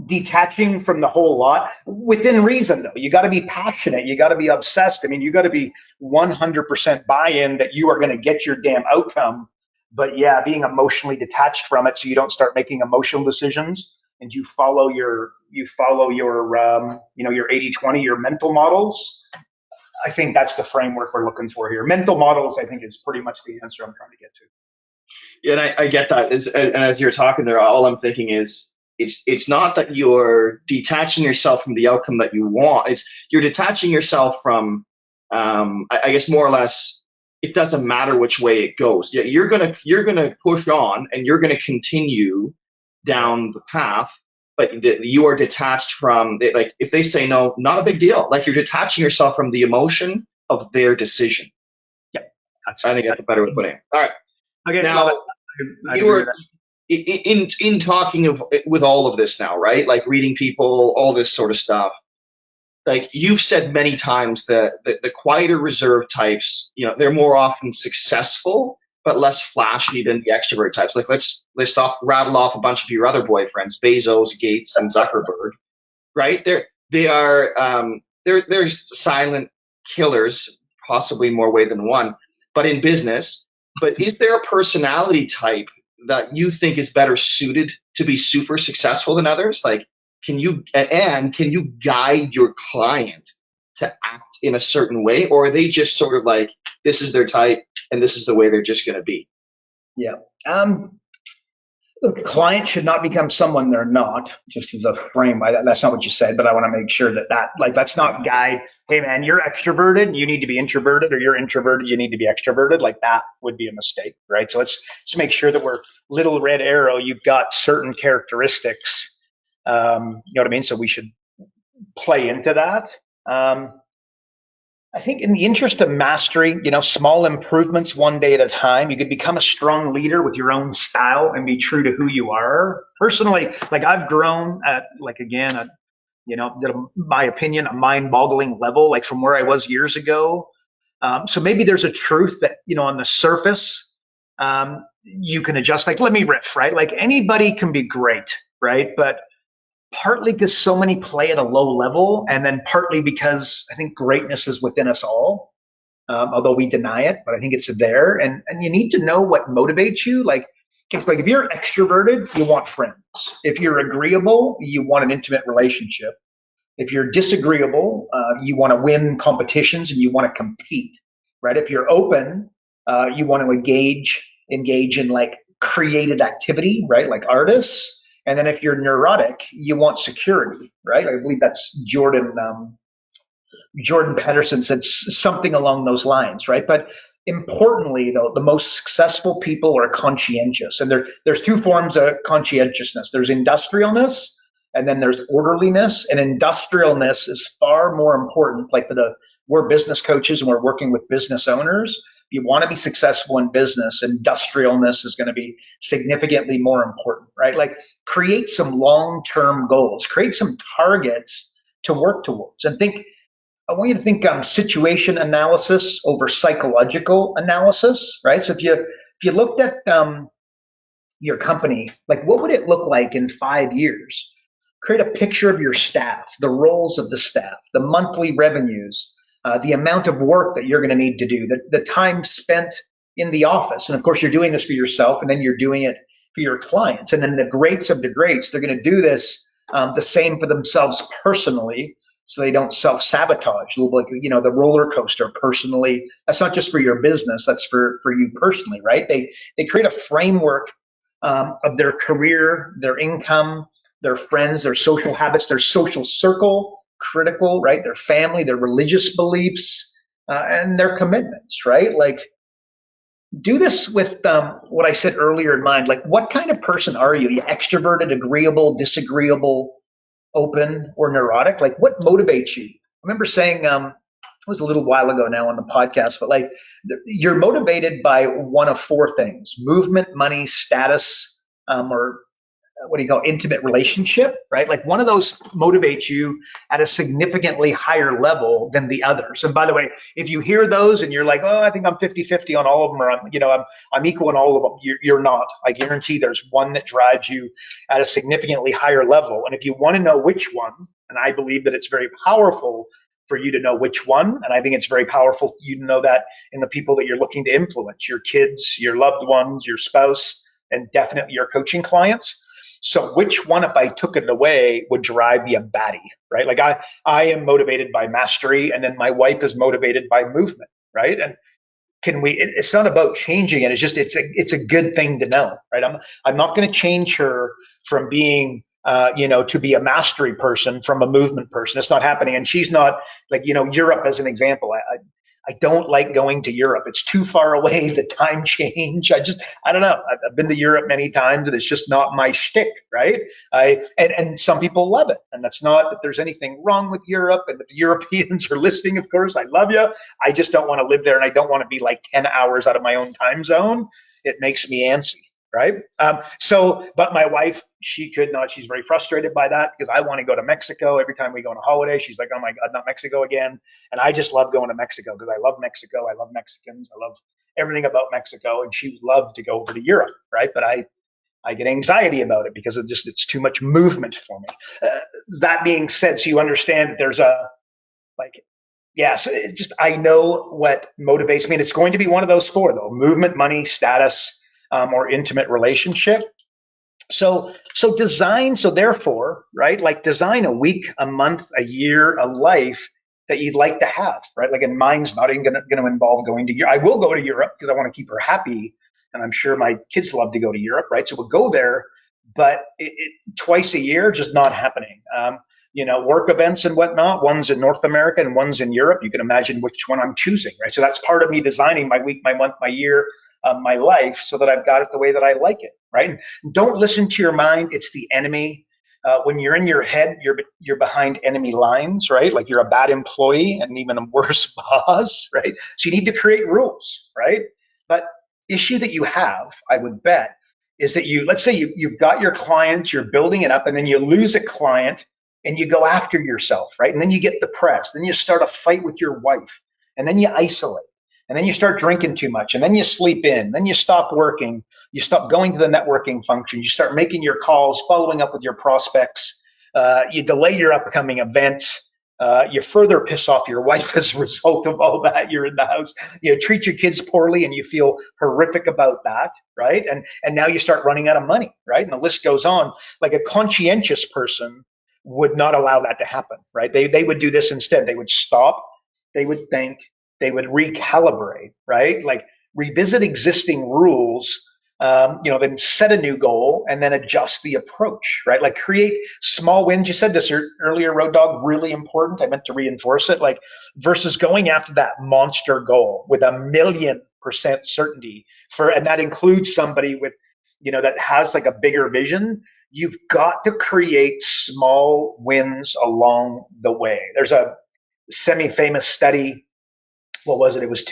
detaching from the whole lot within reason, though. You got to be passionate. You got to be obsessed. I mean, you got to be 100% buy-in that you are going to get your damn outcome. But yeah, being emotionally detached from it so you don't start making emotional decisions and you follow your your 80-20, your mental models. I think that's the framework we're looking for here. Mental models, I think, is pretty much the answer I'm trying to get to. Yeah, and I get that. And as you're talking there, all I'm thinking is it's not that you're detaching yourself from the outcome that you want. It's you're detaching yourself from, I guess more or less, it doesn't matter which way it goes. Yeah, you're gonna push on and you're gonna continue down the path, but you are detached from it. Like if they say no, not a big deal. Like you're detaching yourself from the emotion of their decision. Yeah, I think that's a better way of putting it. All right. Okay, now you were in talking with all of this now, right? Like reading people, all this sort of stuff. Like you've said many times that the quieter reserve types, they're more often successful but less flashy than the extrovert types. Like let's rattle off a bunch of your other boyfriends, Bezos, Gates, and Zuckerberg, right? They're silent killers, possibly more way than one, but in business. But is there a personality type that you think is better suited to be super successful than others? Like, can you guide your client to act in a certain way, or are they just sort of like, this is their type and this is the way they're just going to be? Yeah. The client should not become someone they're not, just as a frame. That's not what you said, but I want to make sure let's not guide, hey man, you're extroverted, you need to be introverted, or you're introverted, you need to be extroverted. Like that would be a mistake, right? So let's make sure that we're little red arrow, you've got certain characteristics, you know what I mean? So we should play into that. I think in the interest of mastery, small improvements one day at a time, you could become a strong leader with your own style and be true to who you are. Personally, like I've grown at my opinion, a mind-boggling level, like from where I was years ago. So maybe there's a truth that, on the surface, you can adjust. Like, let me riff, right? Like anybody can be great, right? But partly because so many play at a low level, and then partly because I think greatness is within us all, although we deny it, but I think it's there. And you need to know what motivates you. Like if you're extroverted, you want friends. If you're agreeable, you want an intimate relationship. If you're disagreeable, you want to win competitions and you want to compete, right? If you're open, You want to engage in like creative activity, right? Like artists. And then if you're neurotic, you want security, right? I believe that's Jordan Peterson said something along those lines, right? But importantly, though, the most successful people are conscientious, and there's two forms of conscientiousness. There's industrialness, and then there's orderliness. And industrialness is far more important. Like we're business coaches, and we're working with business owners. If you want to be successful in business, industrialness is going to be significantly more important, right? Like create some long-term goals, create some targets to work towards, and I want you to think situation analysis over psychological analysis, right? So if you looked at your company, like what would it look like in 5 years? Create a picture of your staff, the roles of the staff, the monthly revenues, the amount of work that you're going to need to do, the time spent in the office. And of course, you're doing this for yourself, and then you're doing it for your clients. And then the greats of the greats, they're going to do this the same for themselves personally, so they don't self-sabotage. A little like, the roller coaster personally. That's not just for your business, that's for you personally, right? They create a framework of their career, their income, their friends, their social habits, their social circle, critical, right? Their family, their religious beliefs, and their commitments, right? Like, do this with what I said earlier in mind. Like, what kind of person are you? Are you extroverted, agreeable, disagreeable, open, or neurotic? Like, what motivates you? I remember saying, it was a little while ago now on the podcast, but like, you're motivated by one of four things: movement, money, status, or what do you call intimate relationship, right? Like one of those motivates you at a significantly higher level than the others. And by the way, if you hear those and you're like, oh, I think I'm 50-50 on all of them, or I'm equal in all of them, you're not. I guarantee there's one that drives you at a significantly higher level. And if you want to know which one, and I believe that it's very powerful for you to know which one, and I think it's very powerful for you to know that in the people that you're looking to influence, your kids, your loved ones, your spouse, and definitely your coaching clients. So which one, if I took it away, would drive me a batty, right? Like I am motivated by mastery, and then my wife is motivated by movement, right? And it's not about changing it. It's just, it's a good thing to know, right? I'm not going to change her from being, to be a mastery person from a movement person. It's not happening. And she's not like, Europe as an example. I don't like going to Europe. It's too far away. The time change. I don't know. I've been to Europe many times, and it's just not my shtick, right? And some people love it, and that's not that there's anything wrong with Europe. And if the Europeans are listening, of course, I love you. I just don't want to live there, and I don't want to be like 10 hours out of my own time zone. It makes me antsy, right? But my wife, she could not. She's very frustrated by that because I want to go to Mexico every time we go on a holiday. She's like, oh my God, not Mexico again. And I just love going to Mexico because I love Mexico. I love Mexicans. I love everything about Mexico. And she would love to go over to Europe, right? But I get anxiety about it because it's too much movement for me. That being said, so you understand that there's I know what motivates me. And it's going to be one of those four though: movement, money, status, or intimate relationship. So therefore, right, like design a week, a month, a year, a life that you'd like to have, right? Like, and mine's not even going to involve going to Europe. I will go to Europe because I want to keep her happy, and I'm sure my kids love to go to Europe, right? So we'll go there, but twice a year, just not happening. Work events and whatnot, one's in North America and one's in Europe. You can imagine which one I'm choosing, right? So that's part of me designing my week, my month, my year, my life, so that I've got it the way that I like it, right? And don't listen to your mind. It's the enemy. When you're in your head, you're behind enemy lines, right? Like you're a bad employee and even a worse boss, right? So you need to create rules, right? But issue that you have, I would bet, is that let's say you've got your client, you're building it up, and then you lose a client and you go after yourself, right? And then you get depressed. Then you start a fight with your wife, and then you isolate. And then you start drinking too much, and then you sleep in, then you stop working, you stop going to the networking function, you start making your calls, following up with your prospects, you delay your upcoming events, you further piss off your wife as a result of all that. You're in the house, you treat your kids poorly and you feel horrific about that, right? And now you start running out of money, right? And the list goes on. Like a conscientious person would not allow that to happen, right? They would do this instead. They would stop, they would think, they would recalibrate, right? Like revisit existing rules, then set a new goal and then adjust the approach, right? Like create small wins. You said this earlier, Road Dog, really important. I meant to reinforce it, like versus going after that monster goal with 1,000,000% certainty and that includes somebody with, that has like a bigger vision. You've got to create small wins along the way. There's a semi-famous study. What was it? It was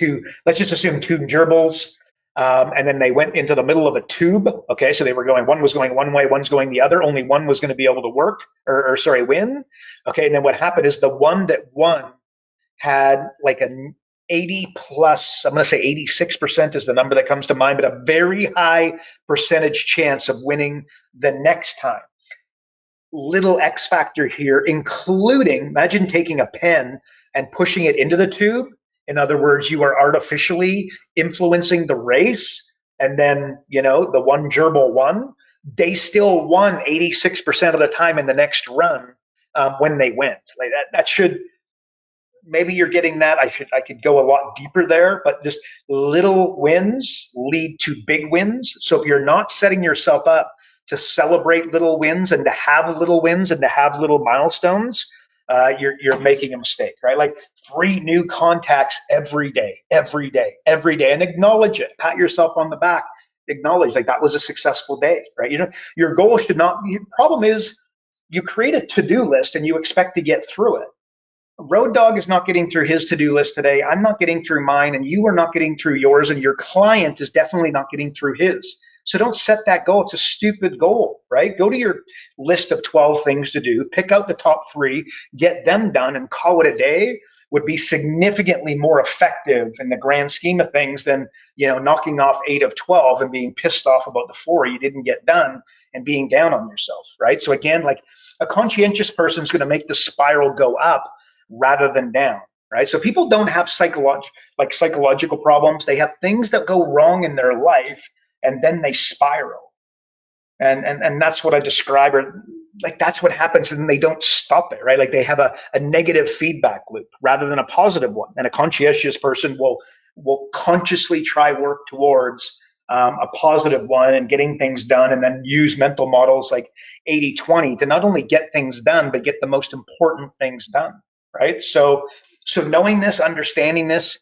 let's just assume two gerbils. And then they went into the middle of a tube. Okay, so one was going one way, one's going the other. Only one was going to be able to work, win. Okay, and then what happened is the one that won had like an 80 plus, I'm going to say 86% is the number that comes to mind, but a very high percentage chance of winning the next time. Little X factor here, including, imagine taking a pen and pushing it into the tube. In other words, you are artificially influencing the race, and then, the one gerbil won. They still won 86% of the time in the next run when they went. Like that should, maybe you're getting that. I could go a lot deeper there, but just little wins lead to big wins. So if you're not setting yourself up to celebrate little wins and to have little wins and to have little milestones, you're making a mistake, right? Like 3 new contacts every day, and acknowledge it. Pat yourself on the back. Acknowledge like that was a successful day, right? Your goal should not. Your problem is you create a to-do list and you expect to get through it. Road Dog is not getting through his to-do list today. I'm not getting through mine, and you are not getting through yours, and your client is definitely not getting through his. So don't set that goal. It's a stupid goal, right? Go to your list of 12 things to do, pick out the top 3, get them done, and call it a day would be significantly more effective in the grand scheme of things than, knocking off 8 of 12 and being pissed off about the 4 you didn't get done and being down on yourself, right? So again, like a conscientious person is going to make the spiral go up rather than down, right? So people don't have psychological problems. They have things that go wrong in their life and then they spiral. And that's what I describe, or like that's what happens, and they don't stop it, right? Like they have a negative feedback loop rather than a positive one. And a conscientious person will consciously try work towards a positive one and getting things done, and then use mental models like 80-20 to not only get things done, but get the most important things done, right? So knowing this, understanding this,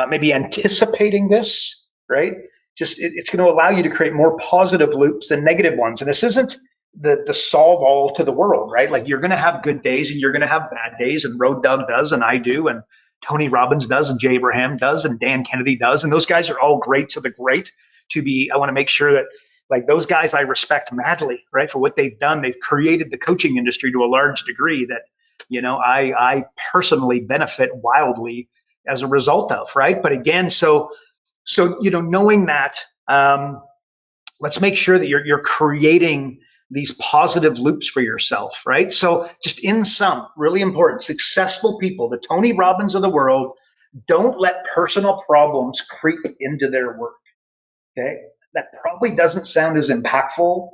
maybe anticipating this, right? It's going to allow you to create more positive loops than negative ones. And this isn't the solve all to the world, right? Like you're going to have good days and you're going to have bad days, and Road Dog does, and I do, and Tony Robbins does, and Jay Abraham does, and Dan Kennedy does. And those guys are all great to the great I want to make sure that like those guys I respect madly, right? For what they've done. They've created the coaching industry to a large degree that, I personally benefit wildly as a result of, right? But again, so knowing that, let's make sure that you're creating these positive loops for yourself, right? So just in sum, really important, successful people, the Tony Robbins of the world, don't let personal problems creep into their work, okay? That probably doesn't sound as impactful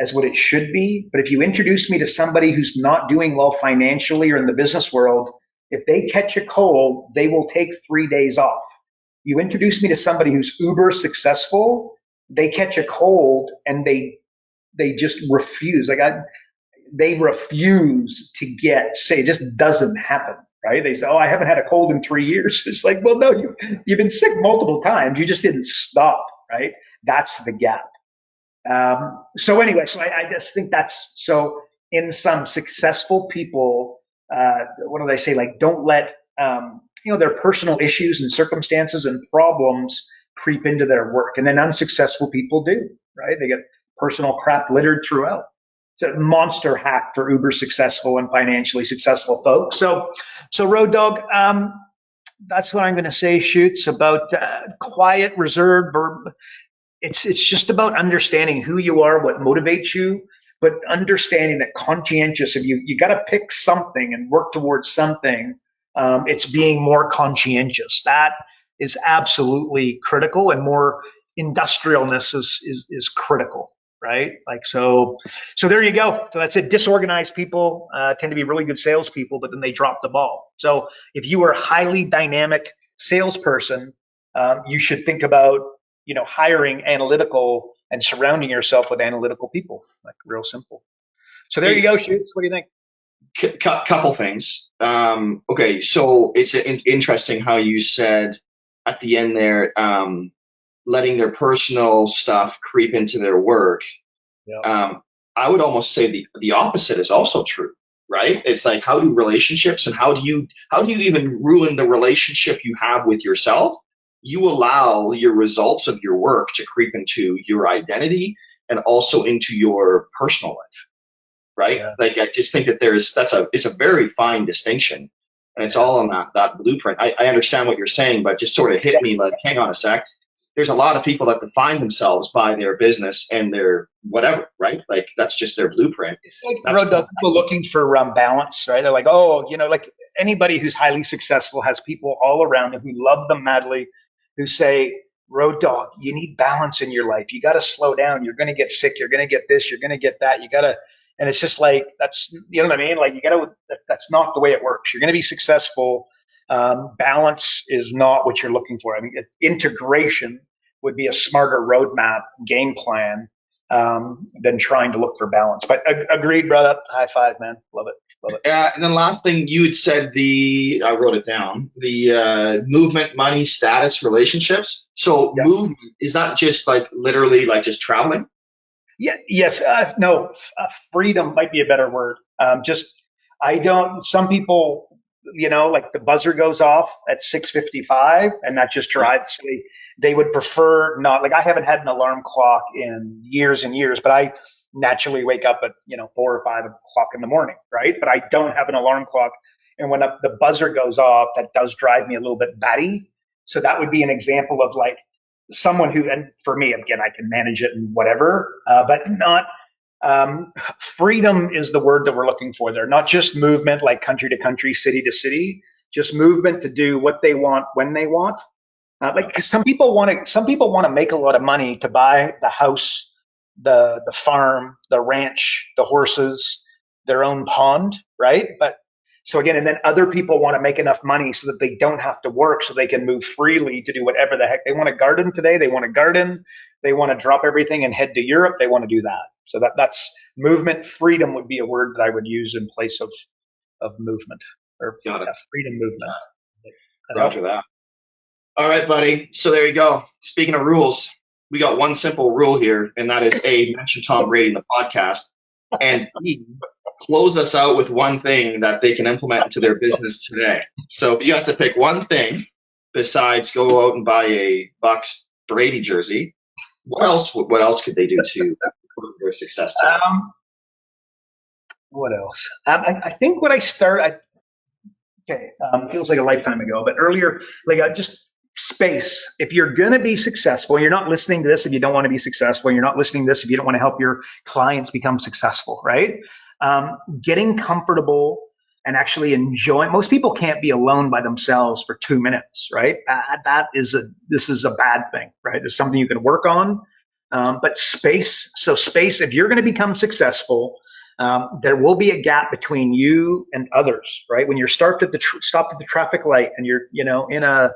as what it should be, but if you introduce me to somebody who's not doing well financially or in the business world, if they catch a cold, they will take 3 days off. You introduce me to somebody who's uber successful, they catch a cold and they just refuse. They refuse to say it just doesn't happen, right? They say, "Oh, I haven't had a cold in 3 years." It's like, well, no, you've been sick multiple times. You just didn't stop, right? That's the gap. So anyway, I just think that's so. In some successful people, what do they say? Like, don't let their personal issues and circumstances and problems creep into their work. And then unsuccessful people do, right? They get personal crap littered throughout. It's a monster hack for uber successful and financially successful folks. So Road Dog, that's what I'm going to say. Shoots about quiet, reserved. It's just about understanding who you are, what motivates you, but understanding that conscientious, if you got to pick something and work towards something, it's being more conscientious. That is absolutely critical, and more industrialness is critical, right? Like, so there you go. So that's it. Disorganized people tend to be really good salespeople, but then they drop the ball. So if you are a highly dynamic salesperson, you should think about, hiring analytical and surrounding yourself with analytical people, like real simple. So there you go, Shoots. What do you think? Couple things. Okay, so it's interesting how you said at the end there, letting their personal stuff creep into their work. Yep. I would almost say the opposite is also true, right? It's like, how do relationships and how do you even ruin the relationship you have with yourself? You allow your results of your work to creep into your identity and also into your personal life, right? Yeah. Like, I just think that it's a very fine distinction, and it's all on that blueprint. I understand what you're saying, but just sort of hit me like, hang on a sec. There's a lot of people that define themselves by their business and their whatever, right? Like, that's just their blueprint. It's like people looking for balance, right? They're like, oh, like anybody who's highly successful has people all around them who love them madly, who say, road dog, you need balance in your life. You got to slow down. You're going to get sick. You're going to get this. You're going to get that. You got to, and it's just like, that's, you know what I mean? Like, that's not the way it works. You're going to be successful. Balance is not what you're looking for. I mean, integration would be a smarter roadmap game plan than trying to look for balance. But agreed, brother. High five, man. Love it. Love it. And then last thing you had said, I wrote it down, the movement, money, status, relationships. So movement is not just like literally like just traveling. Yeah. Yes. No. Freedom might be a better word. Some people, like the buzzer goes off at 6:55, and that just drives me. They would prefer not. Like, I haven't had an alarm clock in years and years, but I naturally wake up at 4 or 5 o'clock in the morning, right? But I don't have an alarm clock, and when the buzzer goes off, that does drive me a little bit batty. So that would be an example of like someone who, and for me, again, I can manage it and whatever, but not. Freedom is the word that we're looking for there. Not just movement, like country to country, city to city. Just movement to do what they want when they want. Like, some people want to make a lot of money to buy the house, the farm, the ranch, the horses, their own pond, right? But so again, and then other people want to make enough money so that they don't have to work, so they can move freely to do whatever the heck they want to garden today. They want to garden. They want to drop everything and head to Europe. They want to do that. So that's movement. Freedom would be a word that I would use in place of movement, or freedom movement. Roger that. All right, buddy. So there you go. Speaking of rules, we got one simple rule here, and that is A, mention Tom Brady in the podcast, and B, close us out with one thing that they can implement into their business today. So you have to pick one thing besides go out and buy a Bucks Brady jersey. What else could they do to improve their success today? What else? I think what I start. Feels like a lifetime ago, but earlier, like just space. If you're going to be successful, you're not listening to this if you don't want to be successful. You're not listening to this if you don't want to help your clients become successful, right? Getting comfortable and actually enjoying. Most people can't be alone by themselves for 2 minutes, right? This is a bad thing, right? It's something you can work on. But space. So space, if you're going to become successful, there will be a gap between you and others, right? When you're stopped at the traffic light and you're, in a,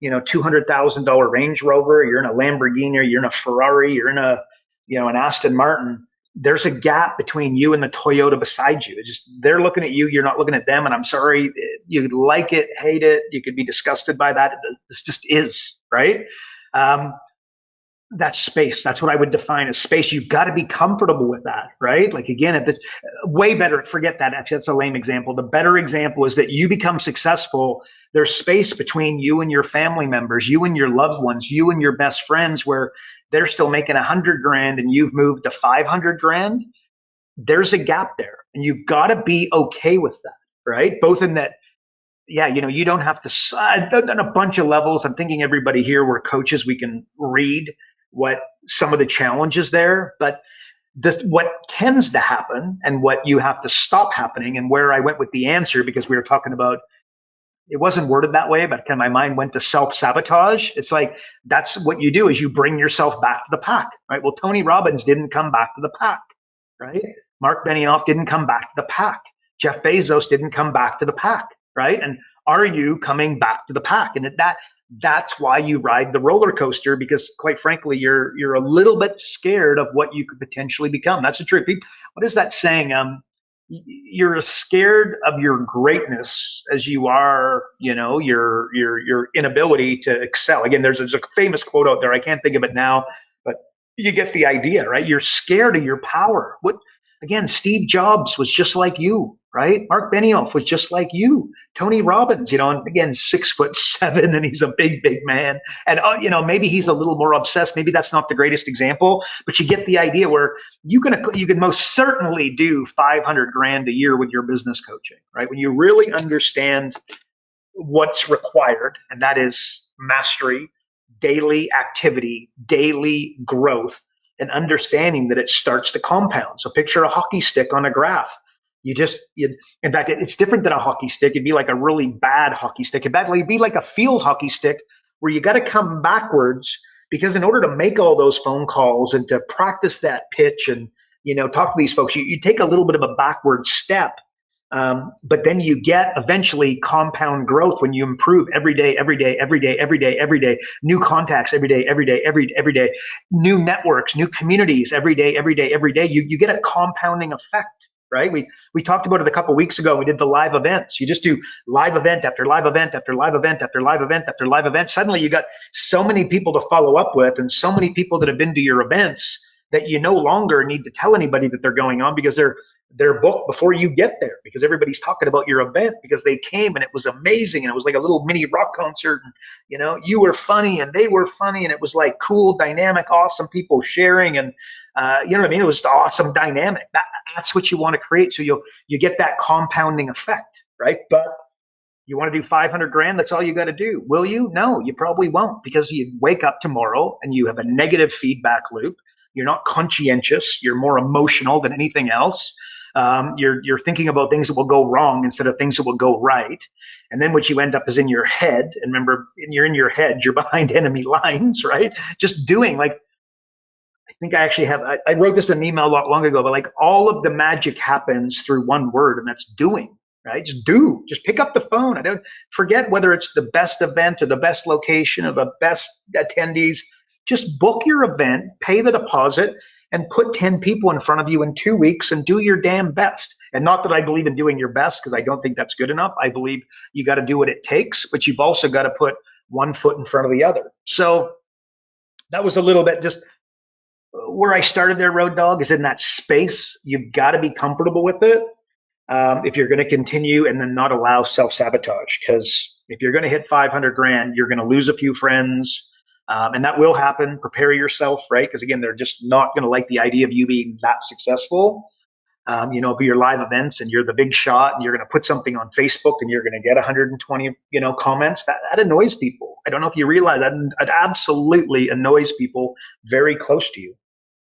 $200,000 Range Rover, you're in a Lamborghini, or you're in a Ferrari, you're in an Aston Martin. There's a gap between you and the Toyota beside you. It's just, they're looking at you, you're not looking at them. And I'm sorry, you could like it, hate it, you could be disgusted by that. This just is, right? That's space. That's what I would define as space. You've got to be comfortable with that, right? Like, again, if it's way better, forget that. Actually, that's a lame example. The better example is that you become successful. There's space between you and your family members, you and your loved ones, you and your best friends, where they're still making $100,000 and you've moved to $500,000. There's a gap there, and you've got to be okay with that, right? Both in that, you don't have to, on a bunch of levels. I'm thinking everybody here, we're coaches, we can read what some of the challenges there, but what tends to happen and what you have to stop happening, and where I went with the answer, because we were talking about, it wasn't worded that way, but kind of my mind went to self-sabotage. It's like, that's what you do, is you bring yourself back to the pack, right? Well, Tony Robbins didn't come back to the pack, right? Mark Benioff didn't come back to the pack. Jeff Bezos didn't come back to the pack, right? And are you coming back to the pack? And That's why you ride the roller coaster, because quite frankly, you're a little bit scared of what you could potentially become. That's the truth. What is that saying? You're as scared of your greatness as you are, your inability to excel. Again, there's a famous quote out there. I can't think of it now, but you get the idea, right? You're scared of your power. Again, Steve Jobs was just like you, right? Mark Benioff was just like you. Tony Robbins, and again, 6'7", and he's a big, big man. And, maybe he's a little more obsessed. Maybe that's not the greatest example, but you get the idea where you can most certainly do $500,000 a year with your business coaching, right? When you really understand what's required, and that is mastery, daily activity, daily growth, and understanding that it starts to compound. So picture a hockey stick on a graph. In fact, it's different than a hockey stick. It'd be like a really bad hockey stick. It'd be like a field hockey stick where you got to come backwards, because in order to make all those phone calls and to practice that pitch and, talk to these folks, you take a little bit of a backward step. But then you get eventually compound growth when you improve every day, new contacts every day, new networks, new communities every day. You get a compounding effect, right? We talked about it a couple of weeks ago. We did the live events. You just do live event after live event after live event after live event after live event. Suddenly you got so many people to follow up with, and so many people that have been to your events that you no longer need to tell anybody that they're going on, because they're booked before you get there, because everybody's talking about your event because they came and it was amazing, and it was like a little mini rock concert, and you were funny and they were funny, and it was like cool, dynamic, awesome people sharing, and you know what I mean? It was just awesome dynamic. That's what you want to create. So you get that compounding effect, right? But you want to do $500,000, that's all you got to do. Will you? No, you probably won't, because you wake up tomorrow and you have a negative feedback loop. You're not conscientious. You're more emotional than anything else. You're thinking about things that will go wrong instead of things that will go right. And then what you end up is in your head. And remember, when you're in your head, you're behind enemy lines, right? Just doing, like, I think I actually have, I wrote this in an email not long ago, but like all of the magic happens through one word, and that's doing, right? Just pick up the phone. I don't forget whether it's the best event or the best location or the best attendees. Just book your event, pay the deposit, and put 10 people in front of you in 2 weeks and do your damn best. And not that I believe in doing your best, because I don't think that's good enough. I believe you got to do what it takes, but you've also got to put one foot in front of the other. So that was a little bit just where I started there, Road Dog, is in that space. You've got to be comfortable with it if you're going to continue, and then not allow self-sabotage. Because if you're going to hit $500,000, you're going to lose a few friends. And that will happen. Prepare yourself, right? Because again, they're just not going to like the idea of you being that successful. If you're live events and you're the big shot and you're going to put something on Facebook and you're going to get 120, comments, that annoys people. I don't know if you realize that it absolutely annoys people very close to you.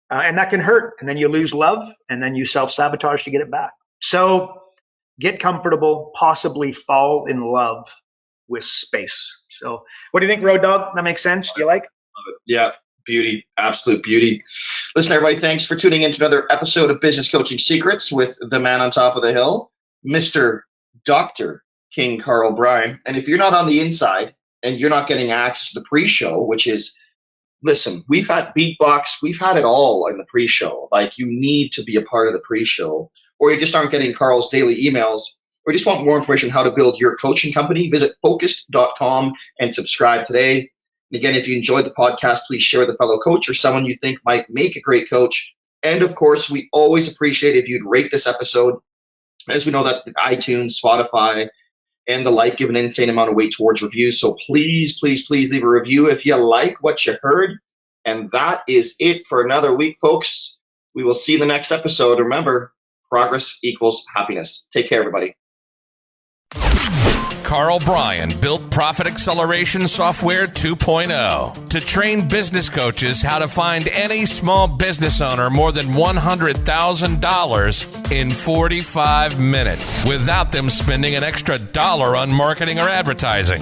And that can hurt. And then you lose love, and then you self-sabotage to get it back. So get comfortable, possibly fall in love with space. So what do you think, Road Dog? That makes sense? Do you like? Yeah, beauty, absolute beauty. Listen, everybody, thanks for tuning in to another episode of Business Coaching Secrets with the man on top of the hill, Mr. Dr. King Karl Bryan. And if you're not on the inside and you're not getting access to the pre-show, which is, listen, we've had beatbox, we've had it all in the pre-show. Like, you need to be a part of the pre-show, or you just aren't getting Karl's daily emails, or just want more information on how to build your coaching company, visit focused.com and subscribe today. And again, if you enjoyed the podcast, please share with a fellow coach or someone you think might make a great coach. And of course, we always appreciate if you'd rate this episode. As we know that iTunes, Spotify, and the like give an insane amount of weight towards reviews. So please, please, please leave a review if you like what you heard. And that is it for another week, folks. We will see you in the next episode. Remember, progress equals happiness. Take care, everybody. Karl Bryan built Profit Acceleration Software 2.0 to train business coaches how to find any small business owner more than $100,000 in 45 minutes without them spending an extra dollar on marketing or advertising.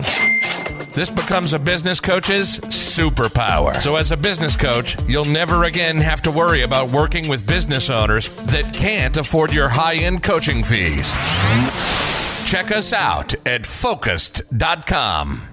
This becomes a business coach's superpower. So as a business coach, you'll never again have to worry about working with business owners that can't afford your high-end coaching fees. Check us out at focused.com.